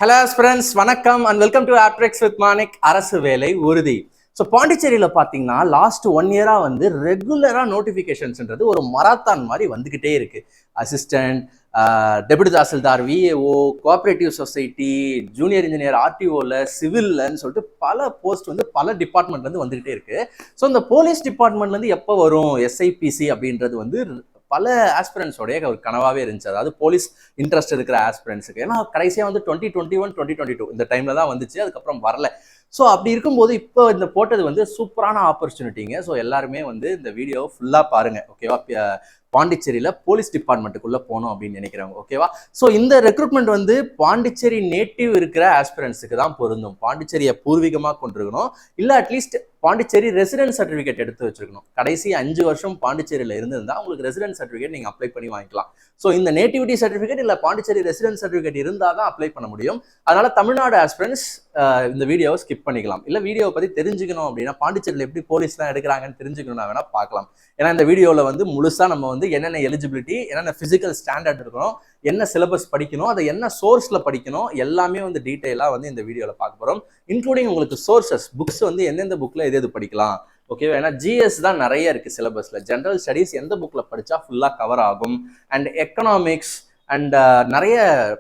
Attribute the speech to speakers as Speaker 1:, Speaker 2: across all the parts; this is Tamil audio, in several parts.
Speaker 1: ஹலோ ஃப்ரெண்ட்ஸ், வணக்கம் and welcome to Aptrex with Manik. அரசு வேலை உறுதி. ஸோ பாண்டிச்சேரியில் பார்த்தீங்கன்னா லாஸ்ட் 1 இயராக வந்து ரெகுலராக நோட்டிஃபிகேஷன்ஸ்ன்றது ஒரு மராத்தான் மாதிரி வந்துக்கிட்டே இருக்கு. Assistant, deputy tahsildar, VAO, cooperative society, junior engineer, ஆர்டிஓவில், சிவில்லன்னு சொல்லிட்டு பல போஸ்ட் வந்து பல டிபார்ட்மெண்ட்லேருந்து வந்துக்கிட்டே இருக்கு. ஸோ இந்த போலீஸ் டிபார்ட்மெண்ட்லேருந்து எப்போ வரும் எஸ்ஐபிசி அப்படின்றது வந்து பல ஆஸ்பிரன்ஸோடைய ஒரு கனவாகவே இருந்துச்சு. அதாவது போலீஸ் இன்ட்ரெஸ்ட் இருக்கிற ஆஸ்பிரன்ஸுக்கு. ஏன்னா கடைசியாக வந்து 2021 2022 இந்த டைம்ல தான் வந்துச்சு, அதுக்கப்புறம் வரல. ஸோ அப்படி இருக்கும்போது இப்போ இந்த போட்டது வந்து சூப்பரான ஆப்பர்ச்சுனிட்டிங்க. ஸோ எல்லாருமே வந்து இந்த வீடியோ ஃபுல்லாக பாருங்க, ஓகேவா? பாண்டிச்சேரியில் போலீஸ் டிபார்ட்மெண்ட்டுக்குள்ளே போகணும் அப்படின்னு நினைக்கிறவங்க, ஓகேவா? ஸோ இந்த ரெக்ரூட்மெண்ட் வந்து பாண்டிச்சேரி நேட்டிவ் இருக்கிற ஆஸ்பிரன்ஸுக்கு தான் பொருந்தும். பாண்டிச்சேரியை பூர்வீகமாக கொண்டிருக்கணும், இல்லை அட்லீஸ்ட் பாண்டிச்சேரி ரெசிடென்ட் சர்டிஃபிகேட் எடுத்து வச்சிருக்கணும். கடைசி 5 வருஷம் பாண்டிச்சேரியில் இருந்திருந்தா உங்களுக்கு ரெசிடென்ட் சர்டிஃபிகேட் நீங்கள் அப்ளை பண்ணி வாங்கிக்கலாம். ஸோ இந்த நேட்டிவிட்டி சர்டிஃபிகேட் இல்லை பாண்டிச்சேரி ரெசிடென்ட் சர்டிஃபிகேட் இருந்தால் தான் அப்ளை பண்ண முடியும். அதனால தமிழ்நாடு ஆஸ்பிரன்ஸ் இந்த வீடியோவை ஸ்கிப் பண்ணிக்கலாம். இல்லை வீடியோவை பற்றி தெரிஞ்சுக்கணும் அப்படின்னா, பாண்டிச்சேரியில் எப்படி போலீஸ்லாம் எடுக்கிறாங்கன்னு தெரிஞ்சுக்கணும்னா வேணா பார்க்கலாம். ஏன்னா இந்த வீடியோவில் வந்து முழுசாக நம்ம வந்து என்னென்ன எலிஜிபிலிட்டி, என்னென்ன ஃபிசிக்கல் ஸ்டாண்டர்ட் இருக்கணும், என்ன சிலபஸ் படிக்கணும், அதை என்ன சோர்ஸில் படிக்கணும், எல்லாமே வந்து டீட்டெயிலாக வந்து இந்த வீடியோவில் பார்க்க போகிறோம். இன்க்ளூடிங் உங்களுக்கு சோர்சஸ், புக்ஸ் வந்து எந்தெந்த புக்கில் எது படிக்கலாம், ஓகேவா? ஏன்னா ஜிஎஸ் தான் நிறைய இருக்குது சிலபஸில். ஜென்ரல் ஸ்டடீஸ் எந்த புக்கில் படித்தா ஃபுல்லாக கவர் ஆகும், அண்ட் எக்கனாமிக்ஸ் அண்ட் நிறைய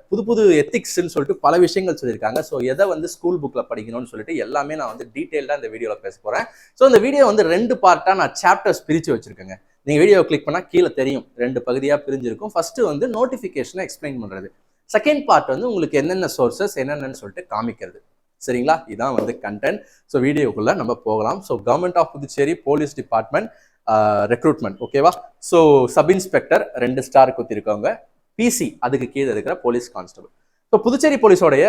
Speaker 1: புது புது எத்திக்ஸ்ன்னு சொல்லிட்டு பல விஷயங்கள் சொல்லியிருக்காங்க. ஸோ எதை வந்து ஸ்கூல் புக்கில் படிக்கணும்னு சொல்லிட்டு எல்லாமே நான் வந்து டீட்டெயிலாக இந்த வீடியோவில் பேச போகிறேன். ஸோ இந்த வீடியோ வந்து 2 பார்ட்டாக நான் சாப்டர்ஸ் பிரித்து வச்சுருக்கேங்க. நீங்கள் வீடியோ கிளிக் பண்ணால் கீழே தெரியும் 2 பகுதியாக பிரிஞ்சிருக்கும். ஃபர்ஸ்ட் வந்து நோட்டிஃபிகேஷனை எக்ஸ்பிளைன் பண்ணுறது, செகண்ட் பார்ட் வந்து உங்களுக்கு என்னென்ன சோர்சஸ் என்னென்னு சொல்லிட்டு காமிக்கிறது. சரிங்களா? இதான் வந்து கண்டென்ட். ஸோ வீடியோக்குள்ளே நம்ம போகலாம். So government of Puducherry police department recruitment, ஓகேவா? ஸோ சப் இன்ஸ்பெக்டர் 2 ஸ்டார் குத்திருக்கவங்க, பிசி அதுக்கு கீழே இருக்கிற போலீஸ் கான்ஸ்டபிள். ஸோ புதுச்சேரி போலீஸோடைய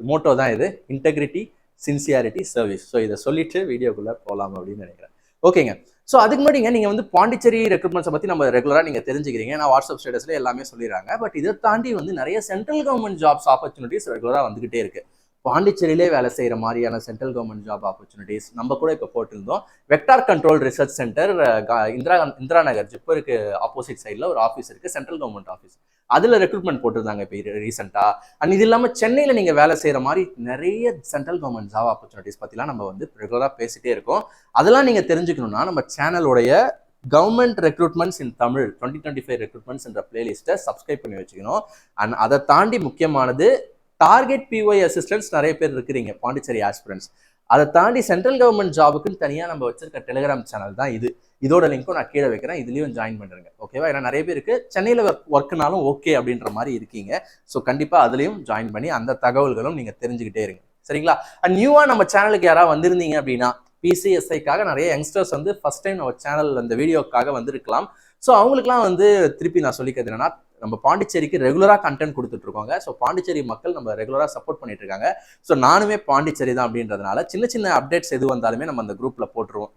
Speaker 1: மோட்டோ தான் இது, இன்டெகிரிட்டி, சின்சியாரிட்டி, சர்வீஸ். ஸோ இதை சொல்லிட்டு வீடியோக்குள்ளே போகலாம் அப்படின்னு நினைக்கிறேன். ஓகேங்க. ஸோ அதுக்கு முன்னாடிங்க நீங்கள் வந்து பாண்டிச்சேரி ரெக்ரூட்மெண்ட்ஸை பற்றி நம்ம ரெகுலராக நீங்கள் தெரிஞ்சுக்கிறீங்க. நான் வாட்ஸ்அப் ஸ்டேட்டஸில் எல்லாமே சொல்லிடுறாங்க. பட் இதை தாண்டி வந்து நிறைய சென்ட்ரல் கவர்மெண்ட் ஜாப்ஸ் ஆப்பர்ச்சுனிட்டிஸ் ரெகுலராக வந்துகிட்டே இருக்கு. பாண்டிச்சேரியிலே வேலை செய்கிற மாதிரியான சென்ட்ரல் கவர்மெண்ட் ஜாப் ஆப்பர்ச்சுனிட்டிஸ் நம்ம கூட இப்போ போட்டிருந்தோம். Vector control research centre, Indira Nagar ஜிப்பருக்கு ஆப்போசிட் சைடில் ஒரு ஆஃபீஸ் இருக்குது, சென்ட்ரல் கவர்மெண்ட் ஆஃபீஸ். அதில் ரெக்ரூட்மெண்ட் போட்டிருந்தாங்க இப்போ ரீசெண்டாக. அண்ட் இது இல்லாமல் சென்னையில் நீங்கள் வேலை செய்கிற மாதிரி நிறைய சென்ட்ரல் கவர்மெண்ட் ஜாப் ஆப்பர்ச்சுனிட்டிஸ் பற்றிலாம் நம்ம வந்து ரெகுலராக பேசிகிட்டே இருக்கோம். அதெல்லாம் நீங்கள் தெரிஞ்சுக்கணும்னா நம்ம சேனலோடைய கவர்மெண்ட் ரெக்ரூட்மெண்ட்ஸ் இன் தமிழ் 2025 ரெக்ரூட்மெண்ட்ஸ் என்ற பிளேலிஸ்ட்டை சப்ஸ்கிரைப் பண்ணி வச்சுக்கணும். அண்ட் அதை தாண்டி முக்கியமானது டார்கெட் பிஒய் அசிஸ்டன்ஸ் நிறைய பேர் இருக்கிறீங்க பாண்டிச்சேரி ஆஸ்பிரன்ஸ். அதை தாண்டி சென்ட்ரல் கவர்மெண்ட் ஜாபுக்குன்னு தனியாக நம்ம வச்சிருக்க டெலிகிராம் சேனல் தான் இது. இதோட லிங்க்கும் நான் கீழே வைக்கிறேன், இதுலேயும் ஜாயின் பண்ணுறேங்க, ஓகேவா? ஏன்னா நிறைய பேருக்கு சென்னையில் ஒர்க்குனாலும் ஓகே அப்படின்ற மாதிரி இருக்கீங்க. ஸோ கண்டிப்பாக அதுலேயும் ஜாயின் பண்ணி அந்த தகவல்களும் நீங்கள் தெரிஞ்சுக்கிட்டே இருங்க, சரிங்களா? அண்ட் நியூவாக நம்ம சேனலுக்கு யாராவது வந்திருந்தீங்க அப்படின்னா, பிசிஎஸ்ஐக்காக நிறைய யங்ஸ்டர்ஸ் வந்து ஃபர்ஸ்ட் டைம் நம்ம சேனல் அந்த வீடியோக்காக வந்திருக்கலாம். ஸோ அவங்களுக்குலாம் வந்து திருப்பி நான் சொல்லிக்கிறது என்னன்னா, நம்ம பாண்டிச்சேரிக்கு ரெகுலராக கண்டென்ட் கொடுத்துட்டு இருக்கோங்க. ஸோ பாண்டிச்சேரி மக்கள் நம்ம ரெகுலராக சப்போர்ட் பண்ணிட்டு இருக்காங்க. ஸோ நானுமே பாண்டிச்சேரி தான் அப்படின்றதுனால சின்ன சின்ன அப்டேட்ஸ் எது வந்தாலுமே நம்ம அந்த குரூப்பில் போட்டுருவோம்.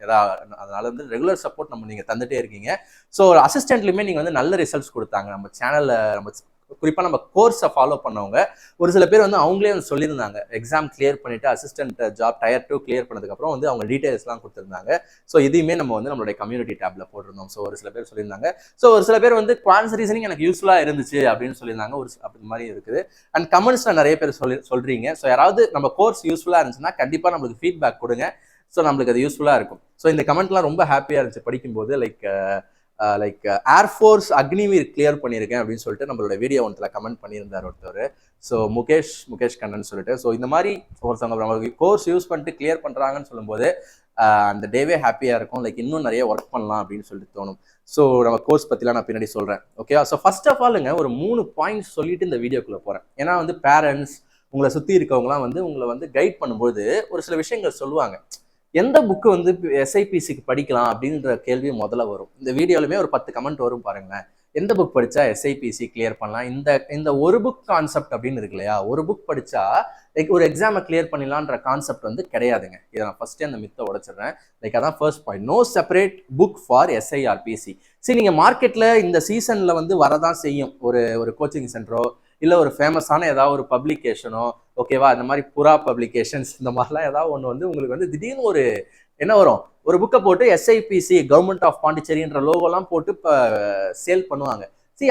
Speaker 1: அதனால வந்து ரெகுலர் சப்போர்ட் நம்ம நீங்கள் தந்துட்டே இருக்கீங்க. ஸோ அசிஸ்டன்ட்லையுமே நீங்கள் வந்து நல்ல ரிசல்ட்ஸ் கொடுத்தாங்க. நம்ம சேனலில் நம்ம குறிப்பாக நம்ம கோர்ஸை ஃபாலோ பண்ணவங்க ஒரு சில பேர் வந்து அவங்களே வந்து சொல்லியிருந்தாங்க, எக்ஸாம் கிளியர் பண்ணிட்டு அசிஸ்டன்ட் ஜாப் டயர் 2 கிளியர் பண்ணதுக்கப்புறம் வந்து அவங்க டீட்டெயில்ஸ்லாம் கொடுத்துருந்தாங்க. ஸோ இதையுமே நம்ம வந்து நம்மளுடைய கம்யூனிட்டி டேப்ல போட்டிருந்தோம். ஸோ ஒரு சில பேர் சொல்லியிருந்தாங்க. ஸோ ஒரு சில பேர் வந்து குவான்ஸ் ரீசனிங் எனக்கு யூஸ்ஃபுல்லாக இருந்துச்சு அப்படின்னு சொல்லியிருந்தாங்க. அப்படி மாதிரி இருக்குது. அண்ட் கமெண்ட்ஸில் நிறைய பேர் சொல்றீங்க. ஸோ யாராவது நம்ம கோர்ஸ் யூஸ்ஃபுல்லாக இருந்துச்சுன்னா கண்டிப்பாக நம்மளுக்கு ஃபீட்பேக் கொடுங்க. ஸோ நம்மளுக்கு அது யூஸ்ஃபுல்லாக இருக்கும். ஸோ இந்த கமெண்ட்லாம் ரொம்ப ஹாப்பியாக இருந்துச்சு படிக்கும்போது. லைக் ஏர்ஃபோர்ஸ் அக்னிவீர் கிளியர் பண்ணியிருக்கேன் அப்படின்னு சொல்லிட்டு நம்மளோட வீடியோ ஒன்றில் கமெண்ட் பண்ணியிருந்தார் ஒருத்தர். ஸோ முகேஷ் கண்ணன் சொல்லிட்டு. ஸோ இந்த மாதிரி ஒருத்தவங்க நம்மளுக்கு கோர்ஸ் யூஸ் பண்ணிட்டு கிளியர் பண்ணுறாங்கன்னு சொல்லும்போது அந்த டேவே ஹாப்பியாக இருக்கும். லைக் இன்னும் நிறைய ஒர்க் பண்ணலாம் அப்படின்னு சொல்லிட்டு தோணும். ஸோ நம்ம கோர்ஸ் பற்றிலாம் நான் பின்னாடி சொல்கிறேன், ஓகேவா? ஸோ ஃபர்ஸ்ட் ஆஃப் ஆலுங்க ஒரு 3 பாயிண்ட்ஸ் சொல்லிட்டு இந்த வீடியோக்குள்ளே போகிறேன். ஏன்னா வந்து பேரண்ட்ஸ் உங்களை சுற்றி இருக்கவங்களாம் வந்து உங்களை வந்து கைட் பண்ணும்போது ஒரு சில விஷயங்கள் சொல்லுவாங்க. எந்த புக்கு வந்து எஸ்ஐபிசிக்கு படிக்கலாம் அப்படின்ற கேள்வி முதல்ல வரும். இந்த வீடியோலுமே ஒரு 10 கமெண்ட் வரும் பாருங்களேன். எந்த புக் படிச்சா எஸ்ஐபிசி கிளியர் பண்ணலாம், இந்த ஒரு புக் கான்செப்ட் அப்படின்னு இருக்கு இல்லையா? ஒரு புக் படிச்சா லைக் ஒரு எக்ஸாமை கிளியர் பண்ணிடலான்ற கான்செப்ட் வந்து கிடையாதுங்க. இதை நான் ஃபர்ஸ்டே அந்த மித்தை உடைச்சிடுறேன். லைக் அதான் first point, no separate book for SIRPC. சரி, நீங்கள் மார்க்கெட்டில் இந்த சீசனில் வந்து வரதான் செய்யும் ஒரு கோச்சிங் சென்டரோ இல்லை ஒரு ஃபேமஸான ஏதாவது ஒரு பப்ளிகேஷனோ, ஓகேவா? இந்த மாதிரி புறா பப்ளிகேஷன்ஸ் இந்த மாதிரிலாம் ஏதாவது ஒன்று வந்து உங்களுக்கு வந்து திடீர்னு ஒரு என்ன வரும், ஒரு புக்கை போட்டு எஸ்ஐபிசி கவர்மெண்ட் ஆஃப் பாண்டிச்சேரின்ற லோகோலாம் போட்டு இப்போ சேல் பண்ணுவாங்க.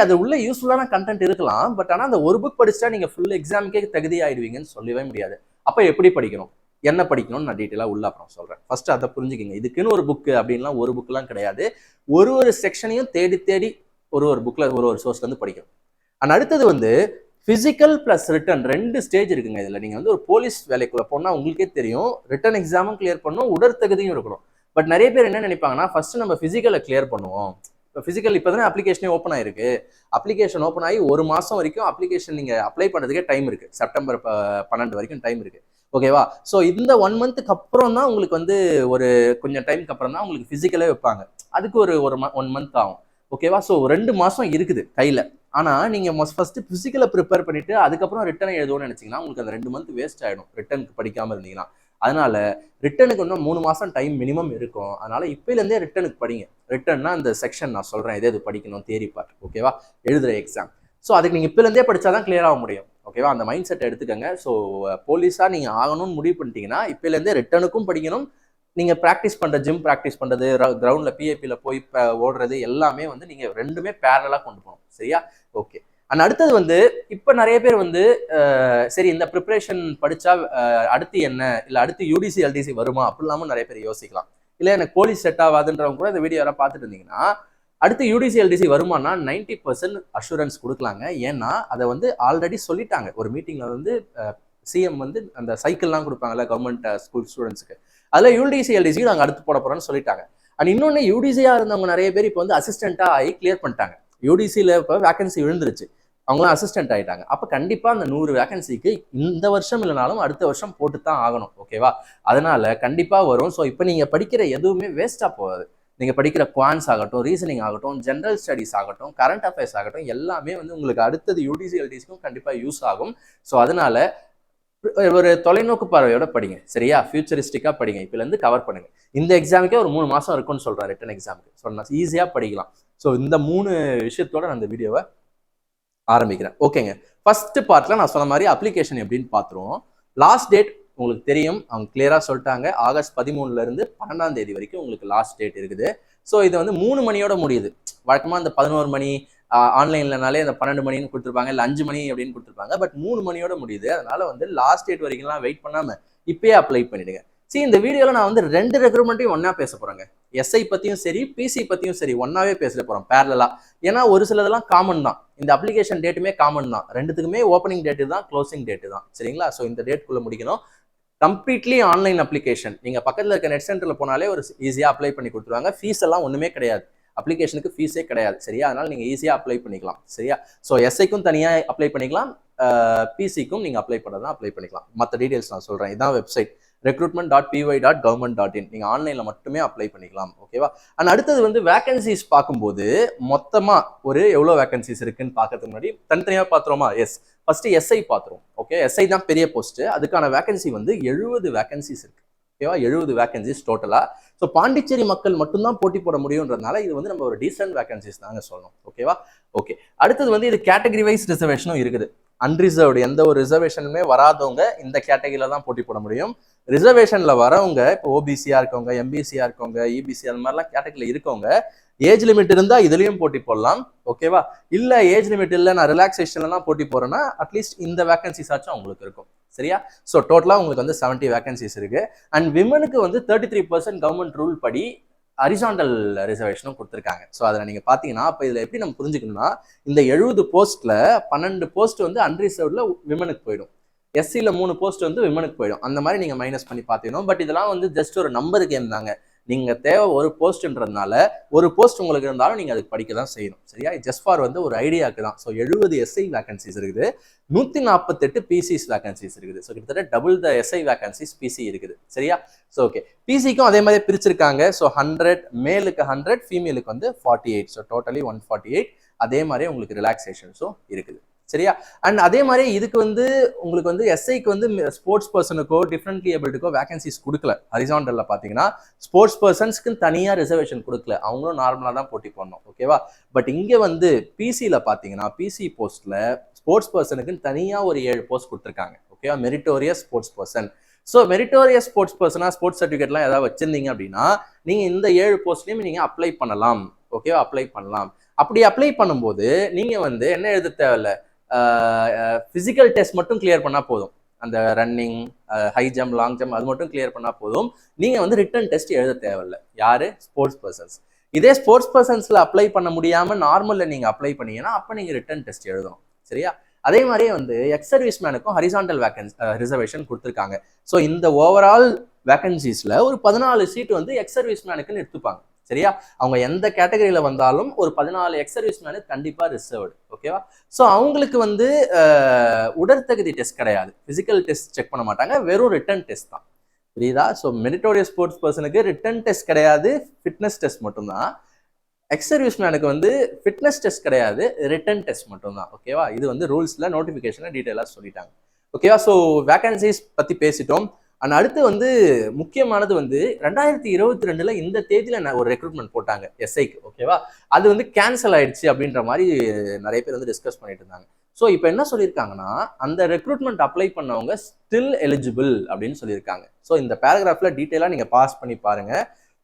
Speaker 1: அது உள்ள யூஸ்ஃபுல்லான கண்டென்ட் இருக்கலாம், பட் ஆனால் அந்த ஒரு புக் படிச்சா நீங்க ஃபுல் எக்ஸாமுக்கே தகுதி ஆயிடுவீங்கன்னு சொல்லவே முடியாது. அப்ப எப்படி படிக்கணும், என்ன படிக்கணும்னு நான் டீட்டெயிலாக உள்ள அப்புறம் சொல்றேன். ஃபர்ஸ்ட் அதை புரிஞ்சுக்கிங்க. இதுக்குன்னு ஒரு புக்கு அப்படின்லாம் ஒரு புக்லாம் கிடையாது. ஒரு செக்ஷனையும் தேடி தேடி ஒரு புக்ல ஒரு சோர்ஸ்ல இருந்து படிக்கணும். அண்ட் அடுத்தது வந்து பிசிக்கல் பிளஸ் ரிட்டன் 2 ஸ்டேஜ் இருக்குங்க. இதுல நீங்க வந்து ஒரு போலீஸ் வேலைக்குள்ள போனா உங்களுக்கே தெரியும், ரிட்டன் எக்ஸாமும் கிளியர் பண்ணணும், உடற்தகுதியும் இருக்கணும். பட் நிறைய பேர் என்ன நினைப்பாங்கன்னா, ஃபர்ஸ்ட் நம்ம பிசிக்கலை கிளியர் பண்ணுவோம். இப்போ பிசிக்கல் இப்போதானே அப்ளிகேஷனே ஓப்பன் ஆயிருக்கு. அப்ளிகேஷன் ஓப்பன் ஆகி 1 மாசம் வரைக்கும் அப்ளிகேஷன் நீங்க அப்ளை பண்றதுக்கே டைம் இருக்கு. செப்டம்பர் 12 வரைக்கும் டைம் இருக்கு. ஓகேவா? ஸோ இந்த 1 மந்த்துக்கு அப்புறம் தான் உங்களுக்கு வந்து ஒரு கொஞ்சம் டைமுக்கு அப்புறம் தான் உங்களுக்கு பிசிக்கலே வைப்பாங்க. அதுக்கு ஒரு 1 மந்த் ஆகும். ஓகேவா? ஸோ 2 மாசம் இருக்குது கையில. ஆனா நீங்க ஃபர்ஸ்ட் பிசிக்கலை ப்ரிப்பேர் பண்ணிட்டு அதுக்கப்புறம் ரிட்டர்ன் எழுதுவோம்னு நினைச்சீங்கன்னா உங்களுக்கு அந்த 2 மந்த் வேஸ்ட் ஆயிடும், ரிட்டனுக்கு படிக்காம இருந்தீங்கன்னா. அதனால ரிட்டனுக்கு இன்னும் 3 மாசம் டைம் மினிமம் இருக்கும். அதனால இப்பயிலேருந்தே ரிட்டனுக்கு படிங்க. ரிட்டன்னா இந்த செக்ஷன் நான் சொல்றேன், எது படிக்கணும், தியரி பார்ட். ஓகேவா? எழுதுற எக்ஸாம். ஸோ அதுக்கு நீங்க இப்பயிலேருந்தே படிச்சாதான் கிளியர் ஆக முடியும். ஓகேவா? அந்த மைண்ட் செட்டை எடுத்துக்கங்க. ஸோ போலீஸா நீங்க ஆகணும்னு முடிவு பண்ணிட்டீங்கன்னா இப்பயிலேருந்தே ரிட்டனுக்கும் படிக்கணும். நீங்க ப்ராக்டிஸ் பண்ற ஜிம் ப்ராக்டிஸ் பண்றது, கிரவுண்ட்ல பிஏபியில் போய் ஓடுறது எல்லாமே வந்து நீங்க ரெண்டுமே பேரலா கொண்டு போகணும். சரியா? ஓகே. அண்ட் அடுத்தது வந்து இப்ப நிறைய பேர் வந்து சரி இந்த ப்ரிப்பரேஷன் படிச்சா அடுத்து என்ன, இல்ல அடுத்து யூடிசி எல்டிசி வருமா அப்படிலாமும் நிறைய பேர் யோசிக்கலாம். இல்ல எனக்கு போலீஸ் செட் ஆகாதுன்றவங்க கூட இந்த வீடியோ யாராவது பார்த்துட்டு இருந்தீங்கன்னா, அடுத்து யூடிசி எல்டிசி வருமானா 90% அஷூரன்ஸ் கொடுக்கலாங்க. ஏன்னா அதை வந்து ஆல்ரெடி சொல்லிட்டாங்க. ஒரு மீட்டிங்ல வந்து சிஎம் வந்து அந்த சைக்கிள்லாம் கொடுப்பாங்கல்ல கவர்மெண்ட் ஸ்கூல் ஸ்டூடெண்ட்ஸுக்கு, அதில் யூடிசி எல்டிசி நாங்கள் அடுத்து போட போறோம்னு சொல்லிட்டாங்க. அண்ட் இன்னொன்று யூடிசியா இருந்தவங்க நிறைய பேர் இப்போ வந்து அசிஸ்டண்டா ஆகி கிளியர் பண்ணிட்டாங்க. யூடிசியில் இப்போ வேகன்சி விழுந்துருச்சு, அவங்களாம் அசிஸ்டன்ட் ஆகிட்டாங்க. அப்போ கண்டிப்பாக அந்த 100 வேகன்சிக்கு இந்த வருஷம் இல்லைனாலும் அடுத்த வருஷம் போட்டு தான் ஆகணும். ஓகேவா? அதனால கண்டிப்பாக வரும். ஸோ இப்போ நீங்கள் படிக்கிற எதுவுமே வேஸ்ட்டாக போகாது. நீங்கள் படிக்கிற குவான்ஸ் ஆகட்டும், ரீசனிங் ஆகட்டும், ஜென்ரல் ஸ்டடிஸ் ஆகட்டும், கரண்ட் அஃபேர்ஸ் ஆகட்டும், எல்லாமே வந்து உங்களுக்கு அடுத்தது யூடிசி எல்டிசிக்கும் கண்டிப்பாக யூஸ் ஆகும். ஸோ அதனால ஒரு தொலைநோக்கு பார்வையோட படிங்க. சரியா? ஃபியூச்சரிஸ்டிக்கா படிங்க. இப்பலேருந்து கவர் பண்ணுங்க. இந்த எக்ஸாமுக்கே ஒரு 3 மாசம் இருக்குன்னு சொல்றேன், ரிட்டன் எக்ஸாமுக்கு. ஸோ நான் ஈஸியா படிக்கலாம். ஸோ இந்த 3 விஷயத்தோட நான் இந்த வீடியோவை ஆரம்பிக்கிறேன். ஓகேங்க. ஃபர்ஸ்ட் பார்ட்ல நான் சொன்ன மாதிரி அப்ளிகேஷன் எப்படின்னு பார்த்துருவோம். லாஸ்ட் டேட் உங்களுக்கு தெரியும், அவங்க கிளியரா சொல்லிட்டாங்க. ஆகஸ்ட் 13 இருந்து 12ஆம் தேதி வரைக்கும் உங்களுக்கு லாஸ்ட் டேட் இருக்குது. ஸோ இது வந்து 3 மணியோட முடியுது. வழக்கமா இந்த 11 மணி ஆன்லைன்லனாலே அந்த 12 மணின்னு கொடுத்துருப்பாங்க, இல்லை 5 மணி அப்படின்னு கொடுத்துருப்பாங்க. பட் 3 மணியோட முடியுது. அதனால வந்து லாஸ்ட் டேட் வரைக்கும்லாம் வெயிட் பண்ணாம இப்பயே அப்ளை பண்ணிடுங்க. சரி, இந்த வீடியோல நான் வந்து 2 ரெக்ரூட்மெண்ட்டையும் ஒன்னா பேச போறேங்க. எஸ்ஐ பத்தியும் சரி, பிசி பத்தியும் சரி ஒன்னாவே பேச போறோம் பேரலா. ஏன்னா ஒரு சிலதெல்லாம் காமன் தான். இந்த அப்ளிகேஷன் டேட்டுமே காமன் தான். ரெண்டுத்துக்குமே ஓப்பனிங் டேட்டு தான், க்ளோசிங் டேட்டு தான். சரிங்களா? ஸோ இந்த டேட்குள்ள முடிக்கணும். Completely online application. நீங்க பக்கத்தில் இருக்க நெட் சென்டர்ல போனாலே ஒரு ஈஸியா அப்ளை பண்ணி கொடுத்துருவாங்க. ஃபீஸ் எல்லாம் ஒண்ணுமே கிடையாது. அப்ளிகேஷனுக்கு ஃபீஸே கிடையாது. சரியா? அதனால நீங்க ஈஸியா அப்ளை பண்ணிக்கலாம். சரியா? ஸோ எஸ்ஐக்கும் தனியா அப்ளை பண்ணிக்கலாம், பிசிக்கும் நீங்க அப்ளை பண்ணதான் அப்ளை பண்ணிக்கலாம். மற்ற டீடைல்ஸ் நான் சொல்றேன். இதான் வெப்சைட் recruitment.py.government.in. நீங்க ஆன்லைன்ல மட்டுமே அப்ளை பண்ணிக்கலாம். ஓகேவா? அண்ட் அடுத்தது வந்து வேகன்சிஸ் பார்க்கும்போது மொத்தமா ஒரு எவ்வளவு வேகன்சிஸ் இருக்குன்னு பார்க்கறதுக்கு முன்னாடி தனித்தனியா பார்த்துருவோமா? எஸ். ஃபர்ஸ்ட் எஸ்ஐ பார்த்துருவோம். ஓகே, எஸ்ஐ தான் பெரிய போஸ்ட். அதுக்கான வேகன்சி வந்து 70 வேகன்சிஸ் இருக்கு. ஓகேவா? 70 வேகன்சிஸ் டோட்டலா. ஸோ பாண்டிச்சேரி மக்கள் மட்டும்தான் போட்டி போட முடியும்ன்றதுனால இது வந்து நம்ம ஒரு டீசென்ட் வேகன்சிஸ் தாங்க சொல்லணும். ஓகேவா? ஓகே. அடுத்தது வந்து இது கேட்டகரி வைஸ் ரிசர்வேஷனும் இருக்குது. அன்ரிசர்வ்டு எந்த ஒரு ரிசர்வேஷனுமே வராதவங்க இந்த கேட்டகரியில தான் போட்டி போட முடியும். ரிசர்வேஷன்ல வரவங்க இப்போ ஓபிசியா இருக்கவங்க, எம்பிசியா இருக்கவங்க, இபிசி அந்த மாதிரிலாம் கேட்டகரியில இருக்கவங்க ஏஜ் லிமிட் இருந்தா இதுலயும் போட்டி போடலாம். ஓகேவா? இல்ல ஏஜ் லிமிட் இல்ல, நான் ரிலாக்ஸேஷன்ல தான் போட்டி போறேன்னா அட்லீஸ்ட் இந்த வேகன்சிஸ் ஆச்சும் உங்களுக்கு இருக்கும். சரியா? ஸோ டோட்டலா உங்களுக்கு வந்து 70 வேகன்சிஸ் இருக்கு. அண்ட் விமனுக்கு வந்து 33% கவர்மெண்ட் ரூல் படி ஹரிசாண்டல் ரிசர்வேஷனும் கொடுத்துருக்காங்க. ஸோ அதில் நீங்கள் பார்த்தீங்கன்னா அப்போ இதில் எப்படி நம்ம புரிஞ்சுக்கணும்னா, இந்த 70 போஸ்ட்ல 12 போஸ்ட் வந்து அன்ரிசர்வ்டில் விமனுக்கு போயிடும், எஸ்சியில் 3 போஸ்ட் வந்து விமனுக்கு போயிடும். அந்த மாதிரி நீங்கள் மைனஸ் பண்ணி பார்த்தீங்கன்னா, பட் இதெல்லாம் வந்து ஜஸ்ட் ஒரு நம்பர் கேம் தாங்க. நீங்கள் தேவை ஒரு போஸ்ட்ன்றதுனால ஒரு போஸ்ட் உங்களுக்கு இருந்தாலும் நீங்கள் அதுக்கு படிக்க தான் செய்யணும். சரியா? ஜஸ்ட் ஃபார் வந்து ஒரு ஐடியாவுக்கு தான். ஸோ 70 எஸ்ஐ வேகன்சிஸ் இருக்குது, 148 பிசிஸ் வேகன்சிஸ் இருக்குது. ஸோ கிட்டத்தட்ட double the SI vacancies PC இருக்குது. சரியா? ஸோ ஓகே, பிசிக்கும் அதே மாதிரி பிரிச்சிருக்காங்க. ஸோ 100, மேலுக்கு 100, ஃபீமேலுக்கு வந்து 48. So totally 148. அதே மாதிரி உங்களுக்கு ரிலாக்ஸேஷன்ஸும் இருக்குது. சரியா? அண்ட் அதே மாதிரி இதுக்கு வந்து உங்களுக்கு வந்து எஸ்ஐக்கு வந்து ஸ்போர்ட்ஸ் பர்சனுக்கோ டிஃப்ரெண்ட்லி ஏபிள்டுக்கோ வேகன்சிஸ் கொடுக்கல. ஹரிசாண்டல்ல பாத்தீங்கன்னா ஸ்போர்ட்ஸ் பர்சன்ஸ்க்கு தனியா ரிசர்வேஷன் கொடுக்கல, அவங்களும் நார்மலா தான் போட்டி போடணும். ஓகேவா? பட் இங்க வந்து பிசியில பாத்தீங்கன்னா பிசி போஸ்ட்ல ஸ்போர்ட்ஸ் பர்சனுக்கு தனியா ஒரு 7 போஸ்ட் கொடுத்துருக்காங்க. ஓகேவா? Meritorious sports person. So meritorious sports பர்சனா ஸ்போர்ட்ஸ் சர்டிஃபிகேட்லாம் ஏதாவது வச்சிருந்தீங்க அப்படின்னா நீங்க இந்த 7 போஸ்ட்லயும் நீங்க அப்ளை பண்ணலாம். ஓகேவா? அப்ளை பண்ணலாம். அப்படி அப்ளை பண்ணும்போது நீங்க வந்து என்ன எழுத தேவையில்ல, பிசிக்கல் டெஸ்ட் மட்டும் கிளியர் பண்ணா போதும். அந்த running, high jump, long jump அது மட்டும் கிளியர் பண்ணா போதும். நீங்க வந்து ரிட்டன் டெஸ்ட் எழுத தேவையில்ல. யாரு? Sports persons. இதே ஸ்போர்ட்ஸ் பர்சன்ஸ்ல அப்ளை பண்ண முடியாம நார்மல்ல நீங்க அப்ளை பண்ணீங்கன்னா அப்ப நீங்க ரிட்டன் டெஸ்ட் எழுதணும். சரியா? அதே மாதிரியே வந்து எக்ஸ் சர்வீஸ் மேனுக்கும் ஹரிசாண்டல் வேகன்சி ரிசர்வேஷன் கொடுத்துருக்காங்க. ஸோ இந்த ஓவரால் வேகன்சிஸ்ல ஒரு 14 சீட் வந்து எக்ஸ் சர்வீஸ் மேனுக்குன்னு எடுத்துப்பாங்க. சரியா? அவங்க எந்த கேட்டகரியில வந்தாலும் ஒரு 14 எக்ஸ் சர்வீஸ் மேனுக்கு கண்டிப்பா ரிசர்வ்டு. ஓகேவா? ஸோ அவங்களுக்கு வந்து உடற்தகுதி டெஸ்ட் கிடையாது, பிசிக்கல் டெஸ்ட் செக் பண்ண மாட்டாங்க, வெறும் ரிட்டன் டெஸ்ட் தான். புரியுதா? ஸோ மெரிட்டோரியஸ் ஸ்போர்ட்ஸ் பர்சனுக்கு ரிட்டன் டெஸ்ட் கிடையாது, ஃபிட்னஸ் டெஸ்ட் மட்டும்தான். எக்ஸ் சர்வீஸ் மேனுக்கு வந்து ஃபிட்னஸ் டெஸ்ட் கிடையாது, ரிட்டன் டெஸ்ட் மட்டும்தான். ஓகேவா? இது வந்து ரூல்ஸ்ல நோட்டிஃபிகேஷன்ல டீட்டெயிலாக சொல்லிட்டாங்க. ஓகேவா? ஸோ வேகன்சிஸ் பத்தி பேசிட்டோம். அண்ட் அடுத்து வந்து முக்கியமானது வந்து 2022 இந்த தேதியில ஒரு ரெக்ரூட்மெண்ட் போட்டாங்க எஸ்ஐக்கு. ஓகேவா? அது வந்து கேன்சல் ஆயிடுச்சு அப்படின்ற மாதிரி நிறைய பேர் வந்து டிஸ்கஸ் பண்ணிட்டு இருந்தாங்க. ஸோ இப்போ என்ன சொல்லியிருக்காங்கன்னா, அந்த ரெக்ரூட்மெண்ட் அப்ளை பண்ணவங்க ஸ்டில் எலிஜிபிள் அப்படின்னு சொல்லியிருக்காங்க. ஸோ இந்த பேராகிராஃப்ல டீட்டெயிலாக நீங்க பாஸ் பண்ணி பாருங்க.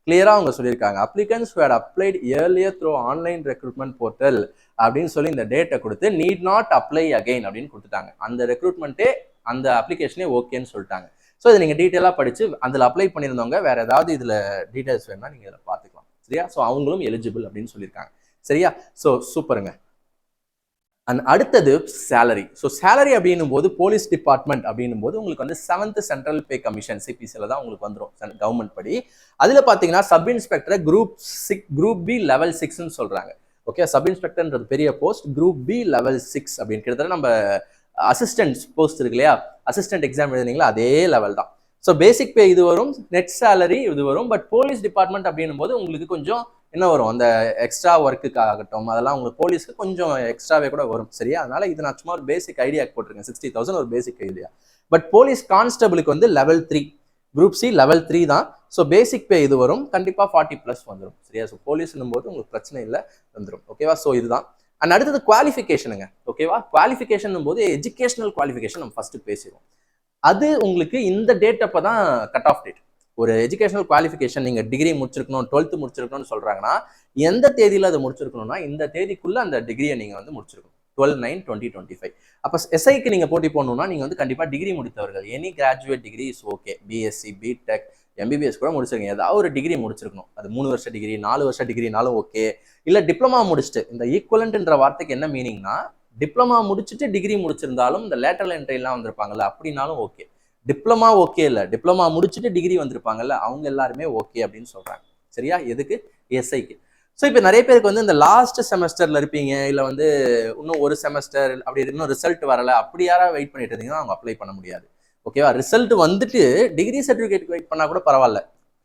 Speaker 1: கிளியரா அவங்க சொல்லியிருக்காங்க, applicants who had applied earlier through online recruitment portal அப்படின்னு சொல்லி இந்த டேட்டை கொடுத்து நீட் நாட் அப்ளை அகைன் அப்படின்னு கொடுத்துட்டாங்க. அந்த ரெக்ரூட்மெண்ட்டே அந்த அப்ளிகேஷனே ஓகேன்னு சொல்லிட்டாங்க. ஸோ இதை நீங்கள் டீட்டெயிலாக படித்து அதில் அப்ளை பண்ணியிருந்தவங்க வேற ஏதாவது இதில் டீட்டெயில்ஸ் வேணும்னா நீங்கள் இதில் பார்த்துக்கலாம். சரியா? ஸோ அவங்களும் எலிஜிபிள் அப்படின்னு சொல்லியிருக்காங்க. சரியா? ஸோ சூப்பருங்க. அண்ட் அடுத்தது சேலரி. ஸோ சேலரி அப்படின்னும் போது போலீஸ் டிபார்ட்மெண்ட் அப்படின்னும் போது உங்களுக்கு வந்து 7th சென்ட்ரல் பே கமிஷன் சிபிசியில் தான் உங்களுக்கு வந்துடும் கவர்மெண்ட் படி. அதில் பார்த்தீங்கன்னா சப் இன்ஸ்பெக்டரை குரூப் பி லெவல் 6ன்னு சொல்கிறாங்க. ஓகே, சப் இன்ஸ்பெக்டர்ன்றது பெரிய போஸ்ட், குரூப் பி லெவல் 6 அப்படின்னு கிட்டத்தட்ட நம்ம அசிஸ்டன்ட் போஸ்ட் இருக்கு இல்லையா, அசிஸ்டன்ட் எக்ஸாம் எழுதுனீங்களா அதே லெவல் தான். ஸோ பேசிக் பே இது வரும், நெட் சேலரி இது வரும். பட் போலீஸ் டிபார்ட்மெண்ட் அப்படின்னும் போது உங்களுக்கு கொஞ்சம் என்ன வரும், அந்த எக்ஸ்ட்ரா ஒர்க்குக்கு ஆகட்டும் அதெல்லாம் உங்களுக்கு போலீஸ்க்கு கொஞ்சம் எக்ஸ்ட்ராவே கூட வரும். சரியா? அதனால இது நான் சும்மா ஒரு பேசிக் ஐடியா போட்டிருக்கேன், 60,000 ஒரு பேசிக் ஐடியா. பட் போலீஸ் கான்ஸ்டபிளுக்கு வந்து லெவல் 3, குரூப் சி லெவல் 3 தான். ஸோ பேசிக் பே இது வரும், கண்டிப்பா 40+ வந்துடும். சரியா? ஸோ போலீஸ்னும் போது உங்களுக்கு பிரச்சனை இல்லை, வந்துடும். ஓகேவா? ஸோ இதுதான். அண்ட் அடுத்தது குவாலிஃபிகேஷனுங்க. ஓகேவா? குவாலிஃபிகேஷன் போது எஜுகேஷனல் குவாலிஃபிகேஷன் நம்ம ஃபர்ஸ்ட் பேசிடுவோம். அது உங்களுக்கு இந்த டேட் அப்போ தான் கட் ஆஃப் டேட். ஒரு எஜுகேஷனல் குவாலிஃபிகேஷன் நீங்க டிகிரி முடிச்சிருக்கணும், 12th முடிச்சிருக்கணும்னு சொல்றாங்கன்னா எந்த தேதியில அதை முடிச்சிருக்கணும்னா இந்த தேதிக்குள்ள அந்த டிகிரியை நீங்க வந்து முடிச்சிருக்கணும், 12/9/2025. அப்போ எஸ்ஐக்கு நீங்க போட்டி போடணும்னா நீங்க வந்து கண்டிப்பா டிகிரி முடித்தவர்கள், any graduate degree is okay, BSc, BTech, MBBS கூட முடிச்சிருக்கீங்க, ஏதாவது ஒரு டிகிரி முடிச்சிருக்கணும். அது 3 வருஷ டிகிரி, 4 வருஷ டிகிரினாலும் ஓகே. இல்ல டிப்ளமா முடிச்சுட்டு, இந்த ஈக்குவலன்ட்ன்ற வார்த்தைக்கு என்ன மீனிங்னா டிப்ளமா முடிச்சுட்டு டிகிரி முடிச்சிருந்தாலும் இந்த லேட்டரல் என்ட்ரி எல்லாம் வந்திருப்பாங்கல்ல அப்படின்னாலும் ஓகே. டிப்ளமா ஓகே இல்லை, டிப்ளமா முடிச்சுட்டு டிகிரி வந்திருப்பாங்கல்ல அவங்க எல்லாருமே ஓகே அப்படின்னு சொல்றாங்க. சரியா? எதுக்கு? எஸ்ஐக்கு. ஸோ இப்போ நிறைய பேருக்கு வந்து இந்த லாஸ்ட் செமஸ்டர்ல இருப்பீங்க, இல்லை வந்து இன்னும் ஒரு செமஸ்டர் அப்படி இன்னும் ரிசல்ட் வரல, அப்படி யாராவது வெயிட் பண்ணிட்டு இருந்தீங்கன்னா அவங்க அப்ளை பண்ண முடியாது. ஓகேவா? ரிசல்ட் வந்துட்டு டிகிரி சர்டிஃபிகேட் வெயிட் பண்ணா கூட பரவாயில்ல,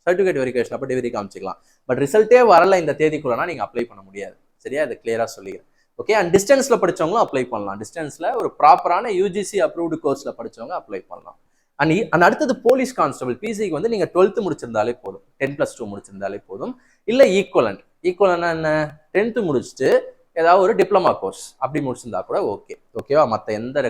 Speaker 1: சர்டிஃபிகேட் வெரிஃபிகேஷன் அப்போ டிகிரி காமிச்சிக்கலாம். பட் ரிசல்ட்டே வரல இந்த தேதிக்குள்ளனா நீங்க அப்ளை பண்ண முடியாது. சரியா? இது கிளியரா சொல்லிக்கிறேன். ஓகே. அண்ட் டிஸ்டன்ஸ்ல படிச்சவங்களும் அப்ளை பண்ணலாம். டிஸ்டன்ஸ்ல ஒரு ப்ராப்பரான யூஜிசி அப்ரூவ்டு கோர்ஸ்ல படிச்சவங்க அப்ளை பண்ணலாம். அண்ட் அடுத்தது போலீஸ் கான்ஸ்டபிள் பிசிக்கு வந்து நீங்க 12th முடிச்சிருந்தாலே போதும், 10+2 முடிச்சிருந்தாலே போதும். இல்ல ஈக்குவலன்ட் என்ன, 10th முடிச்சுட்டு ஏதாவது ஒரு டிப்ளமா கோர்ஸ் அப்படி முடிச்சிருந்தா கூட ஓகே. ஓகேவா? மற்ற எந்த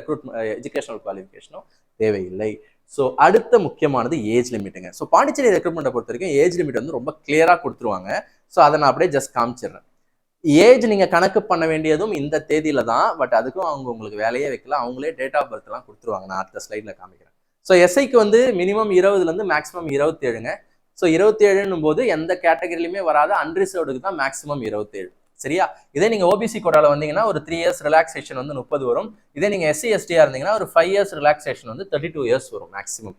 Speaker 1: எஜுகேஷனல் குவாலிஃபிகேஷனும் தேவையில்லை. ஸோ அடுத்த முக்கியமானது ஏஜ் லிமிட்டுங்க. ஸோ பாண்டிச்சேரி ரெக்ரூட்மெண்ட்டை பொறுத்த வரைக்கும் ஏஜ் லிமிட் வந்து ரொம்ப கிளியரா கொடுத்துருவாங்க. ஸோ அதை நான் அப்படியே ஜஸ்ட் காமிச்சிடுறேன். ஏஜ் நீங்க கணக்கு பண்ண வேண்டியதும் இந்த தேதியில தான். பட் அதுக்கும் அவங்க உங்களுக்கு வேலையே வைக்கல, அவங்களே டேட் ஆஃப் பர்த் எல்லாம் கொடுத்துருவாங்க. நான் அடுத்த ஸ்லைட்ல காமிக்கிறேன். ஸோ எஸ்ஐக்கு வந்து மினிமம் 20 மேக்ஸிமம் 27ங்க. ஸோ 27 போது எந்த கேட்டகரியிலுமே வராத அன்ரிசர்வ்டுக்கு தான் மேக்ஸிமம் 27. சரியா? இதே நீங்க ஓபிசி கோட்டால வந்தீங்கன்னா ஒரு 3 இயர்ஸ் ரிலாக்ஸேஷன் வந்து 30 வரும். இதே நீங்க எஸ்சி எஸ்டியா இருந்தீங்கன்னா ஒரு 5 இயர்ஸ் ரிலாக்ஸேஷன் வந்து 32 இயர்ஸ் வரும் மேக்ஸிமம்.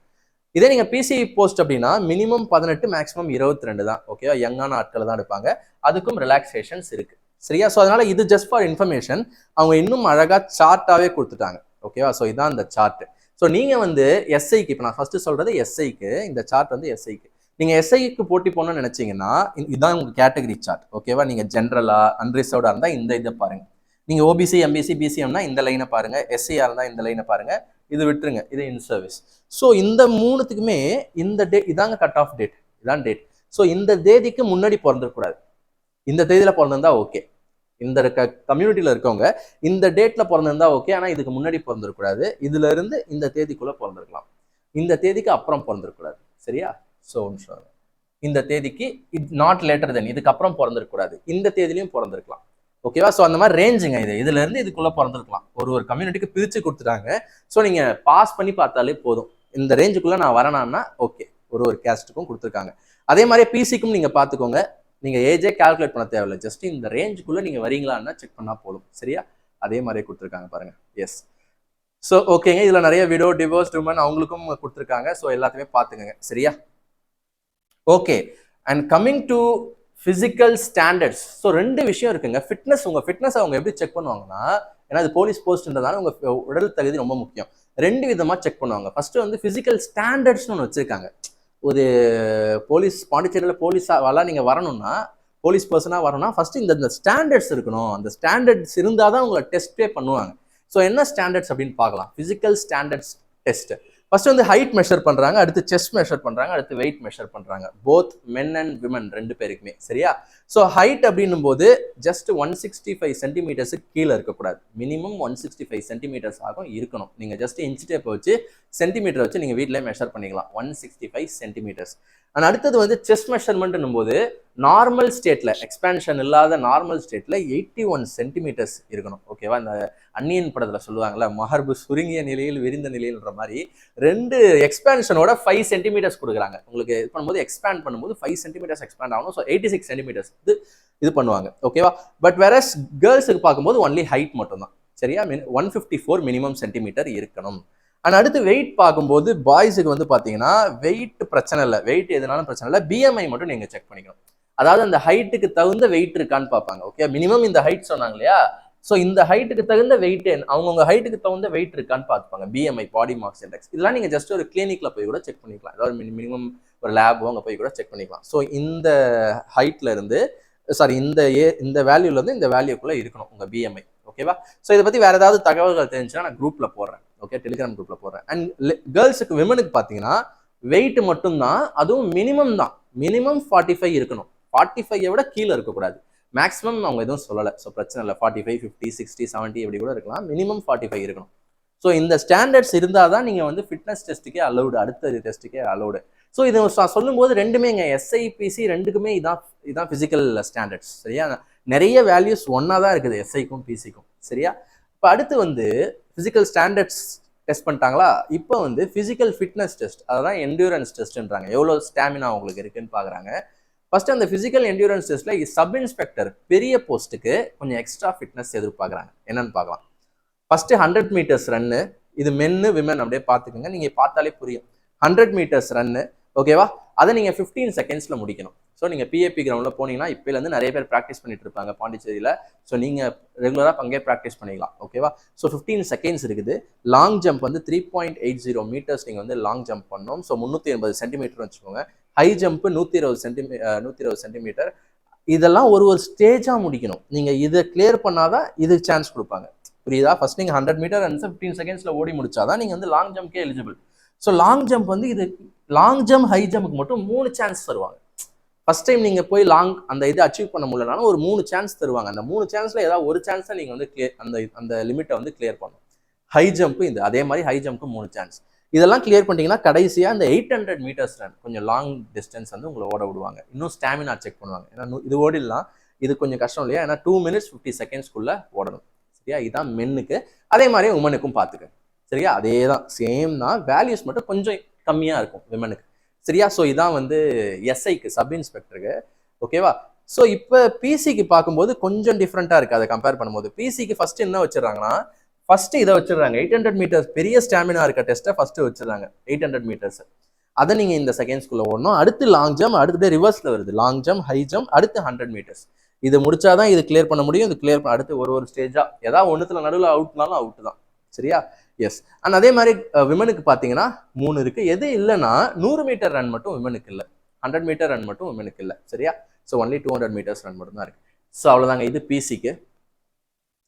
Speaker 1: இதே நீங்க பிசி போஸ்ட் அப்படின்னா மினிமம் 18 மேக்ஸிமம் 22 தான். ஓகேவா? யங்கான ஆட்களை தான் எடுப்பாங்க, அதுக்கும் ரிலாக்ஸேஷன்ஸ் இருக்கு. சரியா? ஸோ அதனால இது ஜஸ்ட் ஃபார் இன்ஃபர்மேஷன். அவங்க இன்னும் அழகா சார்ட்டாவே கொடுத்துட்டாங்க. ஓகேவா? ஸோ இதான் இந்த சார்ட். ஸோ நீங்க வந்து எஸ்ஐக்கு, இப்போ நான் ஃபர்ஸ்ட் சொல்றது எஸ்ஐக்கு, இந்த சார்ட் வந்து எஸ்ஐக்கு. நீங்க எஸ்ஐக்கு போட்டி போடணும்னு நினைச்சீங்கன்னா இதுதான் உங்க கேட்டகரி சார்ட். ஓகேவா? நீங்க ஜென்ரலா அன்ரிசர்வ்டா இருந்தா இந்த இதை பாருங்க. நீங்க ஓபிசி, எம்பிசி, பிசிஎம்னா இந்த லைனை பாருங்க. எஸ்சியா இருந்தா இந்த லைனை பாருங்க. இது விட்டுருங்க, இது இன் சர்வீஸ். ஸோ இந்த மூணுத்துக்குமே இந்த டேட் இதாங்க கட் ஆஃப் டேட், இதான் டேட். ஸோ இந்த தேதிக்கு முன்னாடி பிறந்திருக்கூடாது. இந்த தேதியில பிறந்திருந்தா ஓகே. இந்த கம்யூனிட்டியில இருக்கவங்க இந்த டேட்ல பிறந்திருந்தா ஓகே. ஆனா இதுக்கு முன்னாடி பிறந்திருக்கூடாது. இதுல இருந்து இந்த தேதிக்குள்ள பிறந்திருக்கலாம், இந்த தேதிக்கு அப்புறம் பிறந்திருக்கூடாது. சரியா? ஸோ இந்த தேதிக்கு நாட் லேட்டர் தென், இதுக்கு அப்புறம் பிறந்திருக்கூடாது, இந்த தேதியிலையும் பிறந்திருக்கலாம். ஓகேவா? ஸோ அந்த மாதிரி ரேஞ்சுங்க இதுல இருந்து இதுக்குள்ள பிறந்திருக்கலாம். ஒரு கம்யூனிட்டிக்கு பிரிச்சு கொடுத்துட்டாங்க. ஸோ நீங்க பாஸ் பண்ணி பார்த்தாலே போதும், இந்த ரேஞ்சுக்குள்ள நான் வரேன்னா ஓகே. ஒரு கேஸ்ட்டுக்கும் கொடுத்துருக்காங்க. அதே மாதிரி பிசிக்கும் நீங்க பாத்துக்கோங்க. நீங்க ஏஜே கால்குலேட் பண்ண தேவையில்லை, ஜஸ்ட் இந்த ரேஞ்சுக்குள்ள நீங்க வரீங்களான்னா செக் பண்ணா போதும். சரியா? அதே மாதிரி கொடுத்துருக்காங்க பாருங்க. எஸ். ஸோ ஓகேங்க, இதுல நிறைய விடோ, டிவோர்ஸ்ட் உமன் அவங்களுக்கும் கொடுத்துருக்காங்க. ஸோ எல்லாத்தையுமே பாத்துக்கங்க. சரியா? Okay. And coming to physical standards. So 2 விஷயம் இருக்குங்க. ஃபிட்னஸ், உங்க ஃபிட்னஸ் அவங்க எப்படி செக் பண்ணுவாங்கன்னா, ஏன்னா அது போலீஸ் போஸ்ட்ன்றதால உங்க உடல் தகுதி ரொம்ப முக்கியம். 2 விதமா செக் பண்ணுவாங்க. ஃபர்ஸ்ட் வந்து பிசிக்கல் ஸ்டாண்டர்ட்ஸ்னு ஒன்று வச்சிருக்காங்க. ஒரு போலீஸ், பாண்டிச்சேரியில் போலீஸாவெல்லாம் நீங்க வரணும்னா, போலீஸ் பர்சனா வரணும்னா ஃபர்ஸ்ட் இந்த ஸ்டாண்டர்ட்ஸ் இருக்கணும். அந்த ஸ்டாண்டர்ட்ஸ் இருந்தால் தான் உங்களை டெஸ்ட்டே பண்ணுவாங்க. ஸோ என்ன ஸ்டாண்டர்ட்ஸ் அப்படின்னு பார்க்கலாம். Physical standards test. ஃபர்ஸ்ட் வந்து ஹைட் மெஷர் பண்றாங்க, அடுத்து செஸ்ட் மெஷர் பண்றாங்க, அடுத்து வெயிட் மெஷர் பண்றாங்க. போத் மென் அண்ட் விமன் 2 பேருக்குமே. சரியா? ஸோ ஹைட் அப்படின்னும் போது ஜஸ்ட் 165 சென்டிமீட்டர்ஸ் கீழே இருக்கக்கூடாது. மினிமம் 165 சென்டிமீட்டர்ஸ் ஆகும் இருக்கணும். நீங்க ஜஸ்ட் இன்ச் டேப் வச்சு சென்டிமீட்டர் வச்சு நீங்க வீட்டிலே மெஷர் பண்ணிக்கலாம். 165 சென்டிமீட்டர்ஸ். அண்ட் அடுத்தது வந்து செஸ்ட் மெஷர்மெண்ட்னும் போது நார்மல் ஸ்டேட்ல, எக்ஸ்பான்ஷன் இல்லாத நார்மல் ஸ்டேட்ல 81 சென்டிமீட்டர்ஸ் இருக்கணும். ஓகேவா? இந்த அந்நியன் படத்துல சொல்லுவாங்கல்ல, மகர்பு சுருங்கிய நிலையில் விரிந்த நிலையில்ன்ற மாதிரி 2 எக்ஸ்பான்ஷனோட 5 சென்டிமீட்டர்ஸ் கொடுக்குறாங்க. உங்களுக்கு இது பண்ணும்போது எக்ஸ்பேண்ட் பண்ணும்போது 5 சென்டிமீட்டர்ஸ் எக்ஸ்பேண்ட் ஆகணும். ஸோ 86 சென்டிமீட்டர்ஸ் இது பண்ணுவாங்க. ஓகேவா? பட் வேற கேர்ள்ஸுக்கு பார்க்கும்போது ஒன்லி ஹைட் மட்டும் தான். சரியா? 154 மினிமம் சென்டிமீட்டர் இருக்கணும். அண்ட் அடுத்து வெயிட் பார்க்கும்போது பாய்ஸுக்கு வந்து பார்த்தீங்கன்னா வெயிட் பிரச்சனை இல்லை, வெயிட் எதுனாலும் பிரச்சனை இல்லை. பிஎம்ஐ மட்டும் நீங்கள் செக் பண்ணிக்கணும். அதாவது அந்த ஹைட்டுக்கு தகுந்த வெயிட் இருக்கான்னு பார்ப்பாங்க. ஓகே, மினிமம் இந்த ஹைட் சொன்னாங்க இல்லையா? ஸோ இந்த ஹைட்டுக்கு தகுந்த வெயிட், அவங்கவுங்க ஹைட்டுக்கு தகுந்த வெயிட் இருக்கான்னு பார்த்துப்பாங்க. BMI, body mass index. இதெல்லாம் நீங்கள் ஜஸ்ட் ஒரு கிளினிக்ல போய் கூட செக் பண்ணிக்கலாம். அதாவது மினிமம் ஒரு லேபோ அங்கே போய் கூட செக் பண்ணிக்கலாம். ஸோ இந்த ஹைட்ல இருந்து, சாரி, இந்த வேல்யூல இருந்து இந்த வேல்யூக்குள்ள இருக்கணும் உங்க பிஎம்ஐ. ஓகேவா? ஸோ இதை பத்தி வேற ஏதாவது தகவல்கள் தெரிஞ்சுன்னா நான் குரூப்ல போடுறேன். ஓகே, டெலிகிராம் குரூப்ல போடுறேன். அண்ட் கேர்ள்ஸுக்கு, விமனுக்கு பார்த்தீங்கன்னா வெயிட் மட்டும்தான், அதுவும் மினிமம் தான். மினிமம் 45 இருக்கணும். 45 விட கீழே இருக்கக்கூடாது. மேக்ஸிமம் அவங்க எதுவும் சொல்லலை. ஸோ பிரச்சனை இல்லை. 45, 50, 60, 70 இப்படி கூட இருக்கலாம். மினிமம் 45 இருக்கணும். ஸோ இந்த ஸ்டாண்டர்ட்ஸ் இருந்தால் தான் நீங்கள் வந்து ஃபிட்னஸ் டெஸ்ட்டுக்கே அலௌடு, அடுத்த டெஸ்ட்டுக்கே அலௌடு. ஸோ இது சொல்லும்போது ரெண்டுமே இங்கே எஸ்ஐபிசி ரெண்டுக்குமே இதான் ஃபிசிக்கல் ஸ்டாண்டர்ட்ஸ். சரியா? நிறைய வேல்யூஸ் ஒன்றா தான் இருக்குது எஸ்ஐக்கும் பிசிக்கும். சரியா? இப்போ அடுத்து வந்து ஃபிசிக்கல் ஸ்டாண்டர்ட்ஸ் டெஸ்ட் பண்ணிட்டாங்களா? இப்போ வந்து ஃபிசிக்கல் ஃபிட்னஸ் டெஸ்ட், அதான் என்டியூரன்ஸ் டெஸ்ட்ன்றாங்க. எவ்வளோ ஸ்டாமினா உங்களுக்கு இருக்குன்னு பார்க்குறாங்க. ஃபர்ஸ்ட் அந்த ஃபிசிக்கல் என்டியூரன்ஸ் டெஸ்ட்ல சப் இன்ஸ்பெக்டர் பெரிய போஸ்ட்டுக்கு கொஞ்சம் எக்ஸ்ட்ரா ஃபிட்னஸ் எதிர்பார்க்குறாங்க. என்னன்னு பார்க்கலாம். First 100 meters run. இது மென்னு விமன் அப்படியே பார்த்துக்கோங்க, நீங்க பார்த்தாலே புரியும். 100 மீட்டர்ஸ் ரன்னு. ஓகேவா? அதை நீங்க 15 செகண்ட்ஸ்ல முடிக்கணும். ஸோ நீங்க பிஏபி கிரவுண்ட்ல போனீங்கன்னா இப்பல இருந்து நிறைய பேர் ப்ராக்டிஸ் பண்ணிட்டு இருப்பாங்க பாண்டிச்சேரியில. ஸோ நீங்க ரெகுலரா அங்கே ப்ராக்டிஸ் பண்ணிக்கலாம். ஓகேவா? ஸோ 15 செகண்ட்ஸ் இருக்குது. லாங் ஜம்ப் வந்து 3.80 மீட்டர்ஸ் நீங்க வந்து லாங் ஜம்ப் பண்ணணும். ஸோ 380 சென்டிமீட்டர் வச்சுக்கோங்க. High jump 120 centimetre. இதெல்லாம் ஒரு ஸ்டேஜா முடிக்கணும். நீங்க இதை கிளியர் பண்ணாதான் இது சான்ஸ் கொடுப்பாங்க. புரியுதா? ஃபர்ஸ்ட் நீங்க 100 மீட்டர் 15 செகண்ட்ஸ்ல ஓடி முடிச்சாதான் நீங்க வந்து லாங் ஜம்ப்கே எலிஜிபிள். ஸோ லாங் ஜம்ப் வந்து இது லாங் ஜம்ப், ஹை ஜம்ப்க்கு மட்டும் 3 சான்ஸ் தருவாங்க. ஃபர்ஸ்ட் டைம் நீங்க போய் அந்த இதை அச்சீவ் பண்ண முடியலனாலும் ஒரு 3 சான்ஸ் தருவாங்க. அந்த 3 சான்ஸ்ல ஏதாவது ஒரு சான்ஸ் தான் நீங்க வந்து அந்த லிமிட்டை வந்து கிளியர் பண்ணணும். ஹை ஜம்ப் இது அதே மாதிரி, ஹை ஜம்ப்க்கு 3 சான்ஸ். இதெல்லாம் கிளியர் பண்ணிட்டீங்கன்னா கடைசியா இந்த 800 மீட்டர்ஸ் ரன், கொஞ்சம் லாங் டிஸ்டன்ஸ் வந்து உங்களை ஓட விடுவாங்க. இன்னும் ஸ்டாமினா செக் பண்ணுவாங்க. ஏன்னா இது ஓடிடலாம், இது கொஞ்சம் கஷ்டம் இல்லையா? ஏன்னா 2 minutes 50 செகண்ட்ஸ்க்குள்ள ஓடணும். சரியா? இதுதான் மென்னுக்கு. அதே மாதிரி உமனுக்கும் பார்த்துக்க. சரியா? அதே தான், சேம் தான். வேல்யூஸ் மட்டும் கொஞ்சம் கம்மியா இருக்கும் விமனுக்கு. சரியா? ஸோ இதான் வந்து எஸ்ஐக்கு, சப் இன்ஸ்பெக்டருக்கு. ஓகேவா? ஸோ இப்போ பிசிக்கு பார்க்கும்போது கொஞ்சம் டிஃப்ரெண்டா இருக்கு அதை கம்பேர் பண்ணும்போது. பிசிக்கு ஃபர்ஸ்ட் என்ன வச்சிடறாங்கன்னா, ஃபர்ஸ்ட் இதை வச்சிடறாங்க. 800 மீட்டர்ஸ் பெரிய ஸ்டாமினா இருக்க டெஸ்ட்டை ஃபர்ஸ்ட் வச்சிடறாங்க. 800 மீட்டர்ஸ் அதை நீங்க இந்த செகண்ட்ஸ்குள்ள ஓடணும். அடுத்து லாங் ஜம்ப், அடுத்து ரிவர்ஸ்ல வருது லாங் ஜம்ப், ஹை ஜம்ப், அடுத்து 100 மீட்டர்ஸ். இது முடிச்சாதான் இது கிளியர் பண்ண முடியும். இது கிளியர் பண்ண அடுத்து ஒரு ஸ்டேஜா ஏதாவது ஒன்றுத்துல நடுவில் அவுட்னாலும் அவுட் தான். சரியா? எஸ். அண்ட் அதே மாதிரி விமனுக்கு பார்த்தீங்கன்னா 3 இருக்கு. எது இல்லைன்னா 100 மீட்டர் ரன் மட்டும் விமனுக்கு இல்லை, 100 மீட்டர் ரன் மட்டும் விமனுக்கு இல்லை. சரியா? ஸோ ஒன்லி 200 மீட்டர்ஸ் ரன் மட்டும் தான் இருக்கு. ஸோ அவ்வளோதாங்க, இது பிசிக்கு.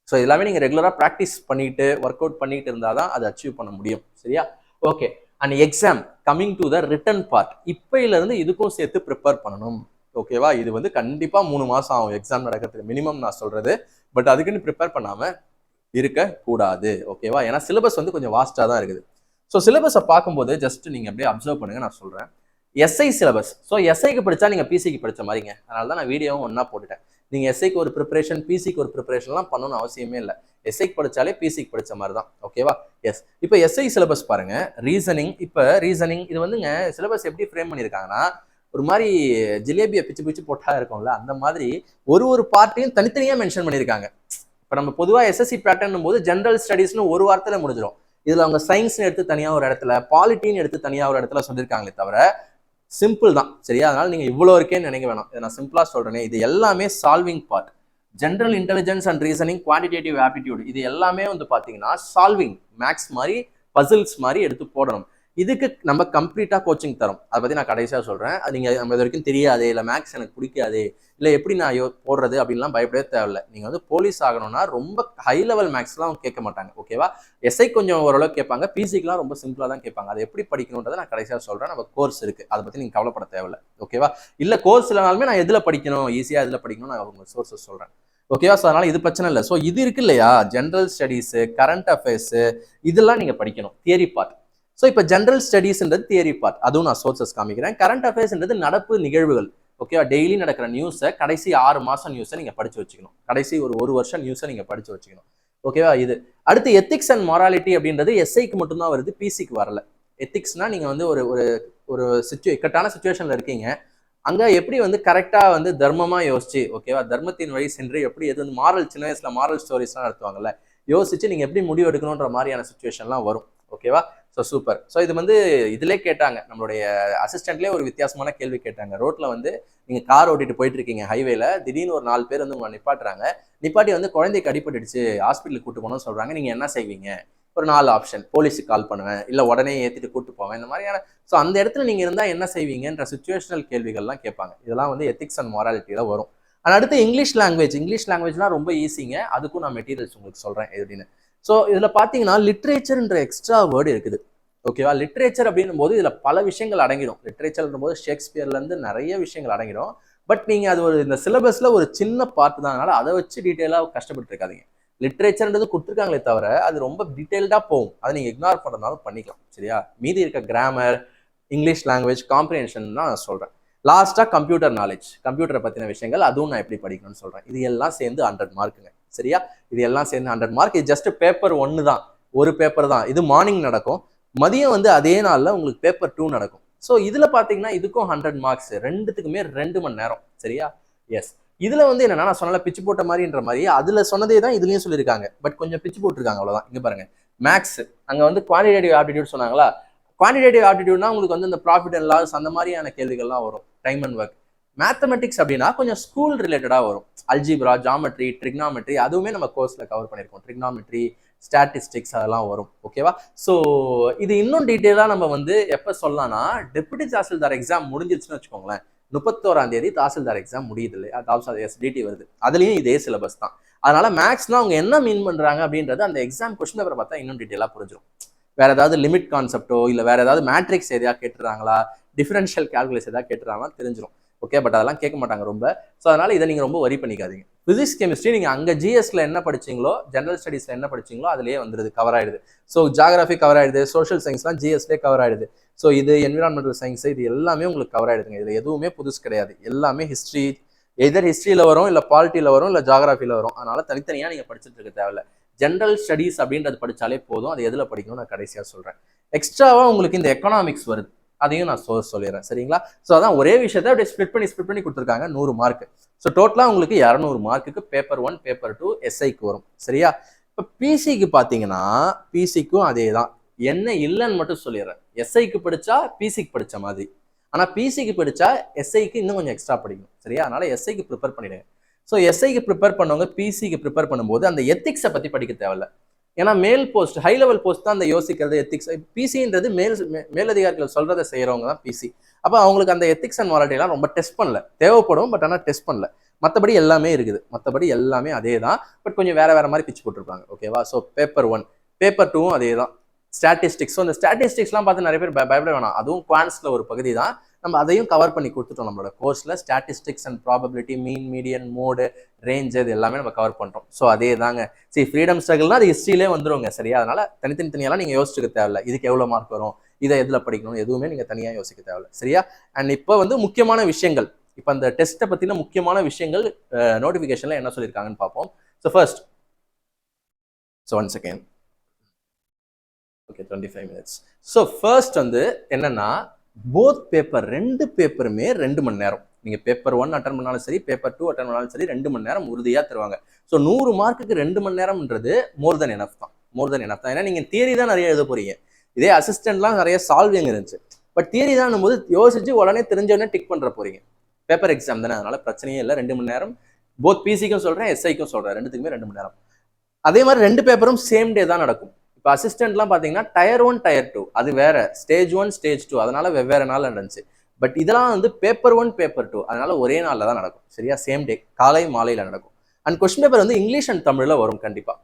Speaker 1: ஸோ எல்லாமே நீங்கள் ரெகுலராக ப்ராக்டிஸ் பண்ணிட்டு ஒர்க் அவுட் பண்ணிட்டு இருந்தால் தான் அதை அச்சீவ் பண்ண முடியும். சரியா? Okay. And exam, coming to the written part. இப்பையிலேருந்து இதுக்கும் சேர்த்து ப்ரிப்பேர் பண்ணணும். ஓகேவா? இது வந்து கண்டிப்பாக 3 மாதம் ஆகும் எக்ஸாம் நடக்கிறதுக்கு, மினிமம் நான் சொல்றது. பட் அதுக்குன்னு ப்ரிப்பேர் பண்ணாமல் இருக்கக்கூடாது. ஓகேவா? ஏன்னா சிலபஸ் வந்து கொஞ்சம் வாஸ்டாக தான் இருக்குது. ஸோ சிலபஸை பார்க்கும்போது ஜஸ்ட் நீங்கள் அப்படியே அப்சர்வ் பண்ணுங்க, நான் சொல்கிறேன். SI syllabus. ஸோ எஸ்ஐக்கு படித்தா நீங்கள் பிசிக்கு படித்த மாதிரிங்க. அதனால தான் நான் வீடியோவும் ஒன்றா போட்டுட்டேன். நீங்க எஸ்ஐக்கு ஒரு ப்ரிப்பரேஷன், பிசிக்கு ஒரு ப்ரிப்பரேஷன்லாம் பண்ணணும்னு அவசியமே இல்லை. எஸ்ஐக்கு படிச்சாலே பிசிக்கு படிச்ச மாதிரி தான். ஓகேவா? எஸ். இப்போ எஸ்ஐ சிலபஸ் பாருங்க. ரீசனிங், இப்போ ரீசனிங் இது வந்துங்க சிலபஸ் எப்படி ஃப்ரேம் பண்ணியிருக்காங்கன்னா, ஒரு மாதிரி ஜிலேபியை பிச்சு பிச்சு போட்டா இருக்கும்ல, அந்த மாதிரி ஒரு பார்ட்டையும் தனித்தனியா மென்ஷன் பண்ணியிருக்காங்க. இப்போ நம்ம பொதுவாக எஸ்எஸ்சி பேட்டர்ன் போது ஜென்ரல் ஸ்டடீஸ்னு ஒரு வாரத்தில் முடிஞ்சிடும். இதுல அவங்க சயின்ஸ்னு எடுத்து தனியா ஒரு இடத்துல, பாலிட்டின்னு எடுத்து தனியா ஒரு இடத்துல சொல்லியிருக்காங்களே தவிர சிம்பிள் தான். சரியா? அதனால நீங்க இவ்வளோ இருக்கேன்னு நினைக்க வேணாம். இதை நான் சிம்பிளா சொல்றேனே, இது எல்லாமே solving part. General intelligence and reasoning, quantitative aptitude, இது எல்லாமே வந்து பாத்தீங்கன்னா சால்விங், மேக்ஸ் மாதிரி, பசில்ஸ் மாதிரி எடுத்து போடணும். இதுக்கு நம்ம கம்ப்ளீட்டா கோச்சிங் தரோம். அதை பத்தி நான் கடைசியா சொல்றேன். அது நீங்க நம்ம இது வரைக்கும் தெரியாது, இல்லை மேக்ஸ் எனக்கு பிடிக்காது, இல்லை எப்படி நான் போடுறது அப்படின்லாம் பயப்படவே தேவையில்லை. நீங்க வந்து போலீஸ் ஆகணும்னா ரொம்ப ஹை லெவல் மேக்ஸ்லாம் கேட்க மாட்டாங்க. ஓகேவா? எஸ்ஐ கொஞ்சம் ஓரளவுக்கு கேட்பாங்க, பிசிக்குலாம் ரொம்ப சிம்பிளா தான் கேட்பாங்க. அதை எப்படி படிக்கணுன்றதை நான் கடைசியா சொல்றேன். நம்ம கோர்ஸ் இருக்கு, அதை பத்தி நீங்க கவலைப்பட தேவையில்லை. ஓகேவா? இல்ல கோர்ஸ் இல்லைனாலுமே நான் எதுல படிக்கணும், ஈஸியா எதுல படிக்கணும், நான் உங்க சோர்ஸஸ் சொல்றேன். ஓகேவா? ஸோ அதனால இது பிரச்சனை இல்லை. ஸோ இது இருக்கு இல்லையா, ஜென்ரல் ஸ்டடீஸ், கரண்ட் அஃபேர்ஸ், இதெல்லாம் நீங்க படிக்கணும், தியரி பார்ட். ஸோ இப்போ ஜென்ரல் ஸ்டடீஸ்ன்றது தியரி பார்ட், அதுவும் நான் சோர்சஸ் காமிக்கிறேன். கரண்ட் அஃபேர்ஸ்ன்றது நடப்பு நிகழ்வுகள். ஓகேவா? டெய்லி நடக்கிற நியூஸை, கடைசி 6 மாசம் நியூஸை நீங்க படிச்சு வச்சுக்கணும். கடைசி ஒரு வருஷம் நியூஸை நீங்க படிச்சு வச்சுக்கணும். ஓகேவா? இது அடுத்து எத்திக்ஸ் அண்ட் மொராலிட்டி அப்படின்றது எஸ்ஐக்கு மட்டும்தான் வருது, பிசிக்கு வரல. எத்திக்ஸ்னா நீங்க வந்து ஒரு ஒரு இக்கட்டான சுச்சுவேஷன்ல இருக்கீங்க, அங்க எப்படி வந்து கரெக்டா வந்து தர்மமா யோசிச்சு, ஓகேவா, தர்மத்தின் வழி சென்று எப்படி எது வந்து மாரல், சின்ன வயசுல மாரல் ஸ்டோரிஸ்லாம் நடத்துவாங்கல்ல, யோசிச்சு நீங்க எப்படி முடிவு எடுக்கணுன்ற மாதிரியான சுச்சுவேஷன்லாம் வரும். ஓகேவா? So super. ஸோ இது வந்து இதுலேயே கேட்டாங்க, நம்மளுடைய அசிஸ்டன்ட்லேயே ஒரு வித்தியாசமான கேள்வி கேட்டாங்க. ரோட்ல வந்து நீங்க கார் ஓட்டிட்டு போயிட்டு இருக்கீங்க ஹைவேல, திடீர்னு ஒரு 4 பேர் வந்து உங்களை நிப்பாட்டுறாங்க. நிப்பாட்டி வந்து குழந்தைக்கு அடிபட்டுடுச்சு, ஹாஸ்பிட்டலுக்கு கூட்டு போகணும்னு சொல்றாங்க. நீங்க என்ன செய்வீங்க? ஒரு 4 ஆப்ஷன். போலீஸுக்கு கால் பண்ணுவேன், இல்லை உடனே ஏற்றிட்டு கூட்டு போவேன், இந்த மாதிரியான. ஸோ அந்த இடத்துல நீங்க இருந்தால் என்ன செய்வீங்கன்ற சுச்சுவேஷனல் கேள்விகள்லாம் கேட்பாங்க. இதெல்லாம் வந்து எத்திக்ஸ் அண்ட் மொராலிட்டியில வரும். அடுத்து இங்கிலீஷ் லாங்குவேஜ். இங்கிலீஷ் லாங்குவேஜ்லாம் ரொம்ப ஈஸிங்க, அதுக்கும் நான் மெட்டீரியல்ஸ் உங்களுக்கு சொல்றேன் எப்படின்னு. ஸோ இதுல பாத்தீங்கன்னா லிட்ரேச்சர்ன்ற எக்ஸ்ட்ரா வேர்டு இருக்குது. ஓகேவா? லிட்ரேச்சர் அப்படின்னும் போது இதுல பல விஷயங்கள் அடங்கிடும். லிட்ரேச்சர்ன்ற போது ஷேக்ஸ்பியர்ல இருந்து நிறைய விஷயங்கள் அடங்கிடும். பட் நீங்க அது ஒரு இந்த சிலபஸ்ல ஒரு சின்ன பார்ட் தான், அதனால அதை வச்சு டீட்டெயிலா கஷ்டப்பட்டு இருக்காதீங்க. லிட்ரேச்சர்ன்றது கொடுத்துருக்காங்களே தவிர அது ரொம்ப டீட்டெயில்டா போகும், அதை நீங்க இக்னோர் பண்றதுனாலும் பண்ணிக்கலாம். சரியா? மீதி இருக்க கிராமர், இங்கிலீஷ் லாங்குவேஜ் காம்ப்ரிஹென்ஷன் தான் நான் சொல்றேன். லாஸ்டா கம்ப்யூட்டர் நாலேஜ், கம்ப்யூட்டரை பத்தின விஷயங்கள், அதுவும் நான் எப்படி படிக்கணும்னு சொல்றேன். இது எல்லாம் சேர்ந்து 100 மார்க்குங்க. சரியா? இது எல்லாம் சேர்ந்து 100 மார்க். இது ஜஸ்ட் பேப்பர் 1 தான், ஒரு பேப்பர் தான். இது மார்னிங் நடக்கும், மதியம் வந்து அதே நாள்ல உங்களுக்கு பேப்பர் 2 நடக்கும். ஸோ இதுல பாத்தீங்கன்னா இதுக்கும் 100 மார்க்ஸ், ரெண்டுத்துக்குமே 2 மணி நேரம். சரியா? எஸ். இதுல வந்து என்னன்னா, நான் சொன்னல பிச்சு போட்ட மாதிரின்ற மாதிரி, அதுல சொன்னதே தான் இதுலயும் சொல்லியிருக்காங்க, பட் கொஞ்சம் பிச்சு போட்டிருக்காங்க, அவ்வளவுதான். இங்க பாருங்க, மேக்ஸ் அங்க வந்து குவான்டிடேட்டிவ் ஆப்டிடியூட் சொன்னாங்களா, குவான்டிடேட்டிவ் ஆப்டிடியூட்னா உங்களுக்கு வந்து இந்த ப்ராஃபிட் அண்ட் லாஸ் அந்த மாதிரியான கேள்விகள்லாம் வரும், டைம் அண்ட் ஒர்க். மேத்தமெட்டிக்ஸ் அப்படின்னா கொஞ்சம் ஸ்கூல் ரிலேட்டடா வரும், அல்ஜிப்ரா, ஜாமெட்ரி, ட்ரிக்னாமெட்ரி, அதுவுமே நம்ம கோர்ஸ்ல கவர் பண்ணியிருக்கோம். ட்ரிக்னாமெட்ரி, ஸ்டாட்டிஸ்டிக்ஸ் அதெல்லாம் வரும். ஓகேவா? ஸோ இது இன்னும் டீட்டெயிலாக நம்ம வந்து எப்போ சொல்லலாம்னா, டெபுட்டி தாசில்தார் எக்ஸாம் முடிஞ்சிருச்சுன்னு வச்சுக்கோங்களேன். 31ஆம் தேதி தாசில்தார் எக்ஸாம் முடியுது இல்லையா, எஸ்டிடி வருது, அதுலேயும் இதே சிலபஸ் தான். அதனால மேக்ஸ்னா அவங்க என்ன மீன் பண்றாங்க அப்படின்றது அந்த எக்ஸாம் கொஸ்டின் பேப்பரை பார்த்தா இன்னும் டீட்டெயிலாக புரிஞ்சிடும். வேற ஏதாவது லிமிட் கான்செப்டோ இல்லை வேற ஏதாவது மேட்ரிக்ஸ் எதையா கேட்டுறாங்களா, டிஃபரன்ஷியல் கால்குலேஷன் எதாவது கேட்டுறாங்களா தெரிஞ்சிடும். ஓகே, பட் அதெல்லாம் கேட்க மாட்டாங்க ரொம்ப. ஸோ அதனால இதை நீங்க ரொம்ப வரி பண்ணிக்காதீங்க. பிசிக்ஸ் கெமிஸ்ட்ரி நீங்க அங்க ஜிஎஸ்ல என்ன படிச்சீங்களோ, ஜெனரல் ஸ்டடீஸ்ல என்ன படிச்சீங்களோ அதுலயே வந்துருது, கவர் ஆயிடுது. ஸோ ஜியாகிரபி கவர் ஆயிடுது, சோஷியல் சயின்ஸ்லாம் ஜிஎஸ்லேயே கவர் ஆயிடுது. ஸோ இது என்விரான்மெண்டல் சயின்ஸ், இது எல்லாமே உங்களுக்கு கவர் ஆயிடுதுங்க. இது எதுவுமே புதுசு கிடையாது, எல்லாமே ஹிஸ்ட்ரி, எதர் ஹிஸ்ட்ரியில வரும், இல்லை பாலிட்டியில வரும், இல்லை ஜியாகிரபியில வரும். அதனால தனித்தனியா நீங்க படிச்சுட்டு இருக்க தேவையில்ல. ஜென்ரல் ஸ்டடீஸ் அப்படின்றது படிச்சாலே போதும். அது எதுல படிக்கணும் நான் கடைசியா சொல்றேன். எக்ஸ்ட்ராவா உங்களுக்கு இந்த எக்கனாமிக்ஸ் வருது, அதையும் நான் சொல்லிடுறேன். சரிங்களா? ஸோ அதான் ஒரே விஷயத்தை அப்படியே ஸ்பிளிட் பண்ணி கொடுத்துருக்காங்க, 100 மார்க். ஸோ டோட்டலாக உங்களுக்கு 200 மார்க்குக்கு பேப்பர் 1, பேப்பர் 2 எஸ்ஐக்கு வரும். சரியா? இப்போ பிசிக்கு பார்த்தீங்கன்னா பிசிக்கும் அதே தான், என்ன இல்லைன்னு மட்டும் சொல்லிடுறேன். எஸ்ஐக்கு படிச்சா பிசிக்கு படிச்ச மாதிரி, ஆனால் பிசிக்கு படிச்சா எஸ்ஐக்கு இன்னும் கொஞ்சம் எக்ஸ்ட்ரா படிக்கணும். சரியா? அதனால எஸ்ஐக்கு ப்ரிப்பேர் பண்ணிடுங்க. ஸோ எஸ்ஐக்கு ப்ரிப்பேர் பண்ணவங்க பிசிக்கு ப்ரிப்பேர் பண்ணும்போது அந்த எத்திக்ஸை பற்றி படிக்க தேவையில்ல. ஏன்னா மேல் போஸ்ட், ஹை லெவல் போஸ்ட் தான் அந்த யோசிக்கிறது, எத்திக்ஸ். பிசின்றது மேலதிகாரிகள் சொல்றதை செய்யறவங்க தான் பிசி. அப்போ அவங்களுக்கு அந்த எத்திக்ஸ் அண்ட் மொராலிட்டிலாம் ரொம்ப டெஸ்ட் பண்ணல, தேவைப்படும், பட் ஆனால் டெஸ்ட் பண்ணல. மற்றபடி எல்லாமே இருக்குது, மற்றபடி எல்லாமே அதே தான், பட் கொஞ்சம் வேற மாதிரி பிச்சு போட்டிருப்பாங்க. ஓகேவா? ஸோ பேப்பர் 1, பேப்பர் 2 அதே தான். ஸ்டாட்டிஸ்டிக்ஸ், அந்த ஸ்டாட்டிஸ்டிக்ஸ்லாம் பார்த்து நிறைய பேர் பயப்பட வேணாம், அதுவும் குவான்ஸ்ல ஒரு பகுதி தான். நம்ம அதையும் கவர் பண்ணி கொடுத்துட்டோம் நம்மளோட கோர்ஸ்ல. Statistics and probability, mean, median, mode, range, இது எல்லாமே நம்ம கவர் பண்றோம். ஸோ அதே தாங்க. சரி, ஃப்ரீடம் ஸ்ட்ரகிள்னா அது ஹிஸ்ட்ரியிலே வந்துருங்க. சரியா? அதனால தனித்தனியெல்லாம் நீங்க யோசிச்சுக்க தேவையில்ல, இதுக்கு எவ்வளவு மார்க் வரும், இதை எதுல படிக்கணும், எதுவுமே நீங்க தனியா யோசிக்க தேவையில்ல. சரியா? அண்ட் இப்போ வந்து முக்கியமான விஷயங்கள், இப்போ அந்த டெஸ்ட்டை பற்றின முக்கியமான விஷயங்கள் நோட்டிஃபிகேஷனில் என்ன சொல்லியிருக்காங்கன்னு பார்ப்போம். So first, one second, okay 25 minutes. So first வந்து என்னன்னா, போத் பேப்பர், ரெண்டு பேப்பருமே 2 மணி நேரம். நீங்கள் பேப்பர் 1 அட்டன் பண்ணாலும் சரி, பேப்பர் 2 அட்டன் பண்ணாலும் சரி, 2 மணி நேரம் உறுதியாக தருவாங்க. ஸோ 100 மார்க்குக்கு 2 மணி நேரம்ன்றது மோர் தென் எனஃப் தான். ஏன்னா நீங்கள் தியரி தான் நிறைய எழுத போறீங்க. இதே அசிஸ்டன்ட்லாம் நிறைய சால்விங் இருந்துச்சு. பட் தியரி தான் போது யோசிச்சு உடனே தெரிஞ்சவொடனே டிக் பண்ணுற போறீங்க. பேப்பர் எக்ஸாம் தானே, அதனால பிரச்சனையே இல்லை. 2 மணி நேரம் போத் பிசிக்கும் சொல்கிறேன், எஸ்ஐக்கும் சொல்கிறேன், ரெண்டுத்துக்குமே 2 மணி நேரம். அதே மாதிரி 2 பேப்பரும் சேம் டே தான் நடக்கும். இப்போ அசிஸ்டன்ட்லாம் பார்த்தீங்கன்னா Tier 1 Tier 2 அது வேற, Stage 1 Stage 2 அதனால வெவ்வேறு நாள் நடந்துச்சு. பட் இதெல்லாம் வந்து பேப்பர் 1 பேப்பர் 2 அதனால ஒரே நாளில் தான் நடக்கும். சரியா, சேம் டே காலை மாலையில் நடக்கும். அண்ட் கொஸ்டின் பேப்பர் வந்து இங்கிலீஷ் அண்ட் தமிழில் வரும் கண்டிப்பாக.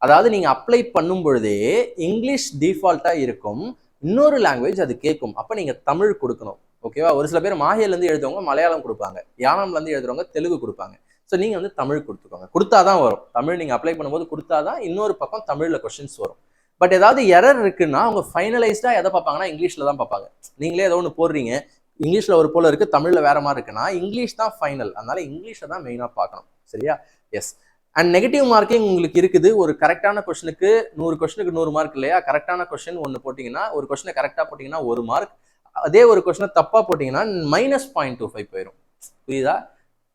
Speaker 1: அதாவது நீங்கள் அப்ளை பண்ணும் பொழுதே இங்கிலீஷ் டிஃபால்ட்டாக இருக்கும், இன்னொரு லாங்குவேஜ் அது கேட்கும். அப்போ நீங்கள் தமிழ் கொடுக்கணும். ஓகேவா, ஒரு சில பேர் மாஹேலேருந்து எழுதுறவங்க மலையாளம் கொடுப்பாங்க, யானம்லேருந்து எழுதுறவங்க தெலுங்கு கொடுப்பாங்க. ஸோ நீங்கள் வந்து தமிழ் கொடுத்துக்கோங்க, கொடுத்தாதான் வரும். தமிழ் நீங்கள் அப்ளை பண்ணும்போது கொடுத்தாதான் இன்னொரு பக்கம் தமிழில் கொஸ்டின்ஸ் வரும். பட் ஏதாவது எரர் இருக்குன்னா அவங்க ஃபைனலைஸ்டா எதை பார்ப்பாங்கன்னா இங்கிலீஷ்ல தான் பார்ப்பாங்க. நீங்களே ஏதோ ஒன்று போடுறீங்க, இங்கிலீஷ்ல ஒரு போல இருக்கு, தமிழ்ல வேற மாதிரி இருக்குன்னா இங்கிலீஷ் தான் ஃபைனல். அதனால இங்கிலீஷை தான் மெயினாக பார்க்கணும். சரியா, எஸ். அண்ட் நெகட்டிவ் மார்க்கிங் உங்களுக்கு இருக்குது. ஒரு கரெக்டான கொஸ்டினுக்கு 100 கொஸ்டினுக்கு 100 மார்க் இல்லையா? கரெக்டான கொஸ்டின் ஒன்று போட்டிங்கன்னா, ஒரு கொஸ்டினை கரெக்டாக போட்டிங்கன்னா 1 மார்க், அதே ஒரு கொஸ்டினை தப்பாக போட்டிங்கன்னா -0.25 போயிடும். புரியுதா?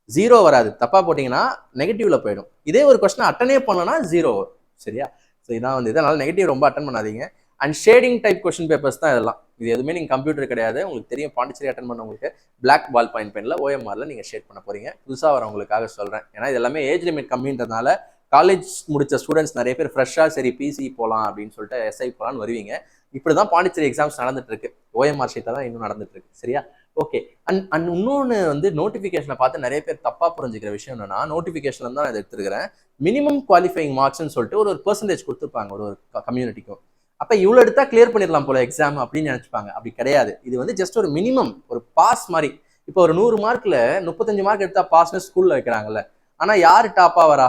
Speaker 1: 0 வராது. தப்பாக போட்டிங்கன்னா நெகட்டிவ்ல போயிடும். இதே ஒரு கொஸ்டினை அட்டனே பண்ணனா 0 வரும். சரியா, ஸோ இதான் வந்து இதனால நெகட்டிவ் ரொம்ப அட்டன் பண்ணாதீங்க. And shading type question papers தான் இதெல்லாம். இது எதுவுமே நீங்கள் கம்ப்யூட்டர் கிடையாது. உங்களுக்கு தெரியும், பாண்டிச்சேரி அட்டன் பண்ணவங்களுக்கு பிளாக் பால் பாயிண்ட் பெனில் OMRல நீங்கள் ஷேட் பண்ண போறீங்க. புதுசாக வரவங்களுக்காக சொல்கிறேன். ஏன்னா இது எல்லாமே ஏஜ் லிமிட் கம்மின்றதுனால காலேஜ் முடிச்ச ஸ்டூடெண்ட்ஸ் நிறைய பேர் ஃப்ரெஷ்ஷாக சரி பிசி போகலாம் அப்படின்னு சொல்லிட்டு எஸ்ஐ போகலான்னு வருவீங்க. இப்படி தான் பாண்டிச்சேரி எக்ஸாம்ஸ் நடந்துட்டு இருக்கு. OMR ஷீட்டில் தான் இன்னும் நடந்துட்டு இருக்கு. சரியா, ஓகே. அண்ட் இன்னொன்று வந்து நோட்டிஃபிகேஷனை பார்த்து நிறைய பேர் தப்பாக புரிஞ்சுக்கிற விஷயம் என்னன்னா, நோட்டிஃபிகேஷன்ல தான் நான் இதை எடுத்துருக்கிறேன். மினிமம் குவாலிஃபைங் மார்க்ஸ்ன்னு சொல்லிட்டு ஒரு பெர்சன்டேஜ் கொடுத்துருப்பாங்க ஒரு கம்யூனிட்டிக்கும். அப்போ இவ்வளோ எடுத்தா கிளியர் பண்ணிடலாம் போல எக்ஸாம் அப்படின்னு நினைச்சுப்பாங்க. அப்படி கிடையாது. இது வந்து ஜஸ்ட் ஒரு மினிமம், ஒரு பாஸ் மாதிரி. இப்போ ஒரு 100 மார்க்ல 35 மார்க் எடுத்தா பாஸ்னு ஸ்கூல்ல வைக்கிறாங்கல்ல. ஆனால் யார் டாப்பா வரா?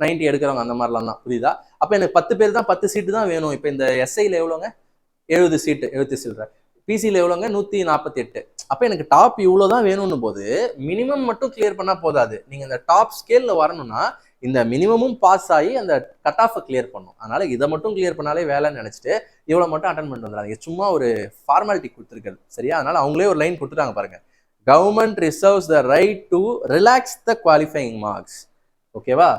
Speaker 1: 90 எடுக்கிறவங்க அந்த மாதிரிலாம் தான். புரியுதா? அப்போ எனக்கு 10 பேர் தான், 10 சீட்டு தான் வேணும். இப்போ இந்த எஸ்ஐல எவ்வளோங்க? 70 சீட்டு, 70 சில்ற. பிசியில் எவ்வளோங்க? 148. அப்போ எனக்கு டாப் இவ்வளோ தான் வேணும்னு போது மினிமம் மட்டும் கிளியர் பண்ணால் போதாது. நீங்கள் இந்த டாப் ஸ்கேலில் வரணும்னா இந்த மினிமமும் பாஸ் ஆகி அந்த கட் ஆஃபை கிளியர் பண்ணும். அதனால இதை மட்டும் கிளியர் பண்ணாலே வேலைன்னு நினச்சிட்டு இவ்வளோ மட்டும் அட்டன் பண்ணிட்டு வந்துடுறாங்க. சும்மா ஒரு ஃபார்மாலிட்டி கொடுத்துருக்கிறது. சரியா, அதனால அவங்களே ஒரு லைன் கொடுத்துட்டாங்க பாருங்க. Government reserves the right to relax the qualifying marks. ஓகேவா,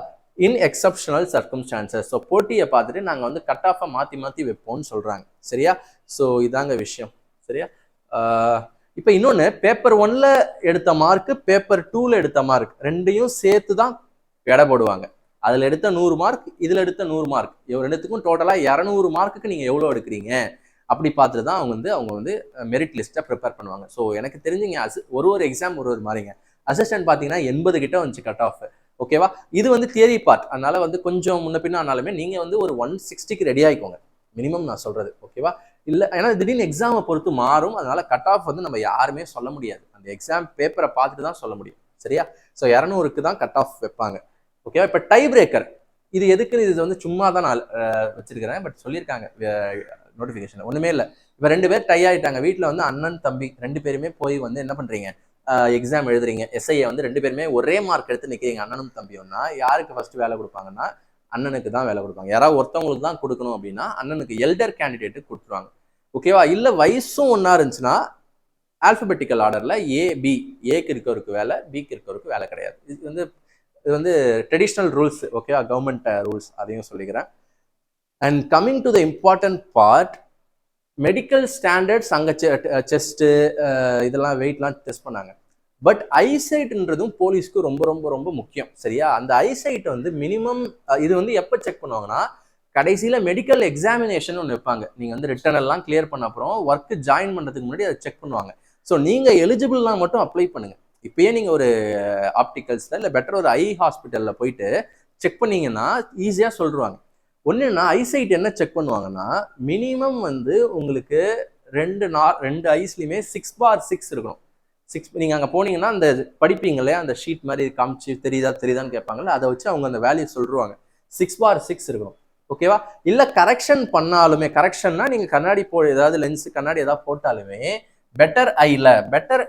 Speaker 1: இன் எக்ஸப்ஷனல் சர்க்கம்ஸ்டான்சஸ். ஸோ போட்டியை பார்த்துட்டு நாங்கள் வந்து கட் ஆஃபை மாற்றி வைப்போம்னு சொல்கிறாங்க. சரியா, ஸோ இதாங்க விஷயம். சரியா, இப்போ இன்னொன்று, பேப்பர் 1ல எடுத்த மார்க்கு பேப்பர் 2ல எடுத்த மார்க் ரெண்டையும் சேர்த்து தான் எடை போடுவாங்க. அதில் எடுத்த 100 மார்க், இதில் எடுத்த 100 மார்க், ரெண்டுத்துக்கும் டோட்டலாக 200 மார்க்குக்கு நீங்கள் எவ்வளோ எடுக்கிறீங்க அப்படி பார்த்துட்டு தான் அவங்க வந்து மெரிட் லிஸ்ட்டை ப்ரிப்பேர் பண்ணுவாங்க. ஸோ எனக்கு தெரிஞ்சுங்க, ஒரு எக்ஸாம் ஒரு மாதிரிங்க. அசிஸ்டன்ட் பார்த்தீங்கன்னா 80 கிட்ட வந்துச்சு கட் ஆஃப். ஓகேவா, இது வந்து தியரி பார்ட். அதனால வந்து கொஞ்சம் முன்ன பின்ன ஆனாலுமே நீங்கள் வந்து ஒரு 160க்கு ரெடி ஆகிக்கோங்க மினிமம், நான் சொல்கிறது. ஓகேவா, இல்லை ஏன்னா திடீர்னு எக்ஸாமை பொறுத்து மாறும். அதனால கட் ஆஃப் வந்து நம்ம யாருமே சொல்ல முடியாது. அந்த எக்ஸாம் பேப்பரை பார்த்துட்டு தான் சொல்ல முடியும். சரியா, ஸோ 200க்கு தான் கட் ஆஃப் வைப்பாங்க. ஓகேவா, இப்போ டை பிரேக்கர் இது எதுக்குன்னு இது வந்து சும்மா தான் நான் வச்சிருக்கிறேன். பட் சொல்லியிருக்காங்க நோட்டிஃபிகேஷன் ஒன்றுமே இல்லை. இப்போ 2 பேர் டை ஆகிட்டாங்க வீட்டில், வந்து அண்ணன் தம்பி 2 பேருமே போய் வந்து என்ன பண்ணுறீங்க, எக்ஸாம் எழுதுறீங்க. எஸ்ஐயை வந்து 2 பேருமே ஒரே மார்க் எடுத்து நிற்கிறீங்க. அண்ணனும் தம்பியும்னா யாருக்கு ஃபர்ஸ்ட் வேலை கொடுப்பாங்கன்னா அண்ணனுக்கு தான் வேலை கொடுப்பாங்க. யாராவது ஒருத்தவங்களுக்கு தான் கொடுக்கணும் அப்படின்னா அண்ணனுக்கு எல்டர் கேண்டிடேட்டுக்கு கொடுத்துருவாங்க. ஓகேவா, இல்லை வயசும் ஒன்றா இருந்துச்சுன்னா ஆல்பபெட்டிக்கல் ஆர்டரில் ஏபி, ஏக்கு இருக்கவருக்கு வேலை, பிக்கு இருக்கவருக்கு வேலை கிடையாது. இது வந்து ட்ரெடிஷ்னல் ரூல்ஸ். ஓகேவா, கவர்மெண்ட் ரூல்ஸ், அதையும் சொல்லிக்கிறேன். And coming to the important part, medical standards. அங்கே செஸ்ட்டு இதெல்லாம் வெயிட்லாம் டெஸ்ட் பண்ணாங்க. பட் ஐசைட்ன்றதும் போலீஸ்க்கு ரொம்ப ரொம்ப ரொம்ப முக்கியம். சரியா, அந்த ஐசைட் வந்து மினிமம் இது வந்து எப்போ செக் பண்ணுவாங்கன்னா கடைசியில் மெடிக்கல் எக்ஸாமினேஷன் ஒன்று வைப்பாங்க. நீங்கள் வந்து ரிட்டன் எல்லாம் கிளியர் பண்ண அப்புறம் ஒர்க்கு ஜாயின் பண்ணுறதுக்கு முன்னாடி அதை செக் பண்ணுவாங்க. ஸோ நீங்கள் எலிஜிபிள்லாம் மட்டும் அப்ளை பண்ணுங்கள். இப்பயே நீங்கள் ஒரு ஆப்டிக்கல்ஸில் இல்லை பெட்டர் ஒரு ஐ ஹாஸ்பிட்டலில் போயிட்டு செக் பண்ணீங்கன்னா ஈஸியாக சொல்லிடுவாங்க. ஒன்றுன்னா ஐசைட் என்ன செக் பண்ணுவாங்கன்னா மினிமம் வந்து உங்களுக்கு 2 ஐஸ்லையுமே 6/6 இருக்கணும். 6 நீங்கள் அங்கே போனீங்கன்னா அந்த படிப்பீங்களே அந்த ஷீட் மாதிரி காமிச்சு தெரியுதான்னு கேட்பாங்கல்ல, அதை வச்சு அவங்க அந்த வேல்யூ சொல்லிடுவாங்க. 6/6 இருக்கணும். ஓகேவா, இல்லை கரெக்ஷன் பண்ணாலுமே, கரெக்ஷன்னா நீங்கள் கண்ணாடி ஏதாவது லென்ஸு கண்ணாடி ஏதாவது போட்டாலுமே பெட்டர்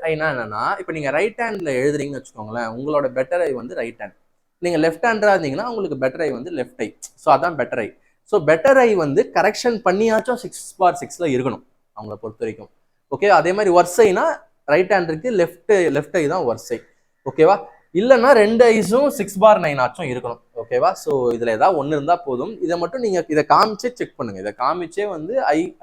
Speaker 1: ஐனா என்னன்னா, இப்போ நீங்க ரைட் ஹேண்ட்ல எழுதுறீங்கன்னு வச்சுக்கோங்களேன், உங்களோட பெட்டர் ஐ வந்து ரைட் ஹேண்ட். நீங்க லெஃப்ட் ஹேண்டரா இருந்தீங்கன்னா உங்களுக்கு பெட்டர் ஐ வந்து லெஃப்ட் ஐ. ஸோ அதான் better I. So better I வந்து கரெக்ஷன் பண்ணியாச்சும் 6/6ல இருக்கணும் அவங்கள பொறுத்த வரைக்கும். ஓகே, அதே மாதிரி வர்சைனா ரைட் ஹேண்டருக்கு லெஃப்ட் ஐ தான் வர்சை. ஓகேவா? இல்லைன்னா 2 ஐஸும் 6/9 ஆச்சும் இருக்கணும். ஓகேவா? ஸோ இதுல ஏதாவது ஒன்று இருந்தா போதும். இதை மட்டும் நீங்க இதை காமிச்சே செக் பண்ணுங்க. இதை காமிச்சே வந்து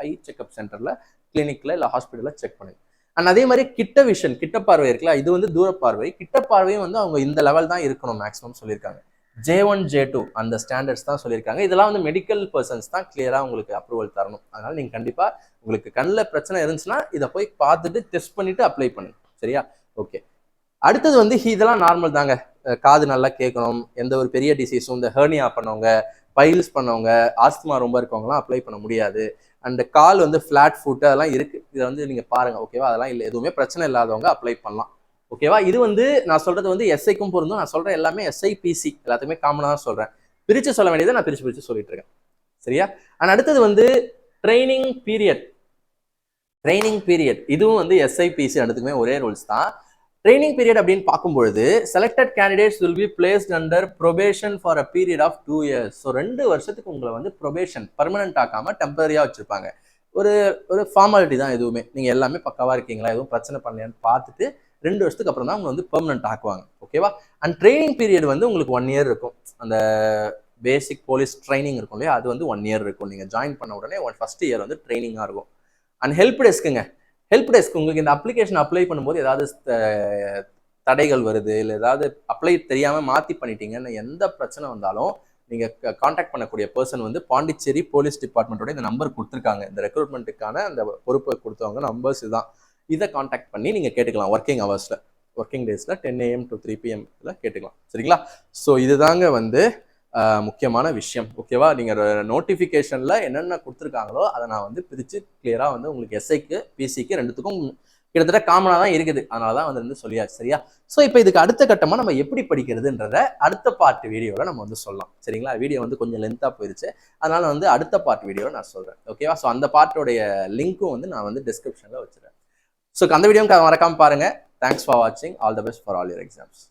Speaker 1: ஐ செக்அப் சென்டர்ல, கிளினிக்ல இல்ல ஹாஸ்பிட்டல்ல செக் பண்ணுங்க. அண்ட் அதே மாதிரி கிட்ட பார்வை இருக்குல்ல, இது வந்து தூர பார்வை. கிட்ட பார்வையும் வந்து அவங்க இந்த லெவல் தான் இருக்கணும் மேக்ஸிமம் சொல்லியிருக்காங்க. J1 J2 அந்த ஸ்டாண்டர்ட்ஸ் தான் சொல்லியிருக்காங்க. இதெல்லாம் வந்து மெடிக்கல் பர்சன்ஸ் தான் கிளியரா உங்களுக்கு அப்ரூவல் தரணும். அதனால நீங்க கண்டிப்பா உங்களுக்கு கண்ணில் பிரச்சனை இருந்துச்சுன்னா இதை போய் பார்த்துட்டு டெஸ்ட் பண்ணிட்டு அப்ளை பண்ணுங்க. சரியா? ஓகே. அடுத்தது வந்து இதெல்லாம் நார்மல் தாங்க. காது நல்லா கேட்கணும், எந்த ஒரு பெரிய டிசீஸும், இந்த ஹெர்னியா பண்ணவங்க, பைல்ஸ் பண்ணவங்க, ஆஸ்துமா ரொம்ப இருக்கவங்கலாம் அப்ளை பண்ண முடியாது. அண்ட் கால் வந்து ஃபிளாட் ஃபுட் அதெல்லாம் இருக்கு. இதை வந்து நீங்க பாருங்க. ஓகேவா? அதெல்லாம் இல்லை, எதுவுமே பிரச்சனை இல்லாதவங்க அப்ளை பண்ணலாம். ஓகேவா? இது வந்து நான் சொல்றது வந்து எஸ்ஐக்கும் பொருந்தும். நான் சொல்றேன் எல்லாமே எஸ்ஐ பிசி எல்லாத்துக்குமே காமனாக தான் சொல்றேன். பிரிச்சு சொல்ல வேண்டியதை நான் பிரிச்சு சொல்லிட்டு இருக்கேன். சரியா? அண்ட் அடுத்தது வந்து ட்ரைனிங் பீரியட். இதுவும் வந்து எஸ்ஐபிசி ரெண்டுத்துக்குமே ஒரே ரூல்ஸ் தான். ட்ரைனிங் பீரியட் அப்படின்னு பார்க்கும்பொழுது selected candidates will be placed under probation for a period of 2 years. So 2 வருஷத்துக்கு உங்களை வந்து ப்ரொபேஷன் பர்மனன்ட் ஆக்காம டெம்பரரியா வச்சிருப்பாங்க. ஒரு ஃபார்மாலிட்டி தான் எதுவுமே. நீங்க எல்லாமே பக்கவா இருக்கீங்களா, எதுவும் பிரச்சனை பண்ணலையான்னு பார்த்துட்டு 2 வருஷத்துக்கு அப்புறம் தான் உங்களை வந்து பெர்மனன்ட் ஆக்குவாங்க. ஓகேவா? அண்ட் ட்ரைனிங் பீரியட் வந்து உங்களுக்கு 1 year இருக்கும். அந்த பேசிக் போலீஸ் ட்ரைனிங் இருக்கும் இல்லையா, அது வந்து 1 year இருக்கும். நீங்க ஜாயின் பண்ண உடனே ஃபர்ஸ்ட் இயர் வந்து ட்ரைனிங்கா இருக்கும். அண்ட் ஹெல்ப் டெஸ்க் உங்களுக்கு இந்த அப்ளிகேஷன் அப்ளை பண்ணும்போது ஏதாவது தடைகள் வருது, இல்லை ஏதாவது அப்ளை தெரியாம மாத்தி பண்ணிட்டீங்கன்னு எந்த பிரச்சனை வந்தாலும் நீங்க கான்டாக்ட் பண்ணக்கூடிய பர்சன் வந்து பாண்டிச்சேரி போலீஸ் டிபார்ட்மெண்ட்டோட இந்த நம்பர் கொடுத்துருக்காங்க. இந்த ரெக்ரூட்மெண்ட்டுக்கான அந்த பொறுப்பை கொடுத்தவங்க நம்பர்ஸ் இதுதான். இதை கான்டாக்ட் பண்ணி நீங்க கேட்டுக்கலாம். ஒர்க்கிங் டேஸ்ல 10 AM to 3 PM கேட்டுக்கலாம். சரிங்களா? ஸோ இதுதாங்க வந்து முக்கியமான விஷயம். ஓகேவா? நீங்க நோட்டிஃபிகேஷன்ல என்னென்ன கொடுத்துருக்காங்களோ அதை நான் வந்து பிரிச்சு கிளியரா வந்து உங்களுக்கு எஸ்ஐக்கு பிசிக்கு ரெண்டுத்துக்கும் கிட்டத்தட்ட காமனா தான் இருக்குது. அதனாலதான் வந்து சொல்லியாச்சு. சரியா? ஸோ இப்போ இதுக்கு அடுத்த கட்டமா நம்ம எப்படி படிக்கிறதுன்றத அடுத்த பார்ட் வீடியோல நம்ம வந்து சொல்லலாம். சரிங்களா? வீடியோ வந்து கொஞ்சம் லென்த்தா போயிருச்சு. அதனால வந்து அடுத்த பார்ட் வீடியோ நான் சொல்றேன். ஓகேவா? ஸோ அந்த பார்ட்டோடைய லிங்க்கும் வந்து நான் வந்து டிஸ்கிரிப்ஷன்ல வச்சிருக்கேன். ஸோ அந்த வீடியோ மறக்காம பாருங்க. தேங்க்ஸ் ஃபார் வாட்சிங். All the best for all your exams.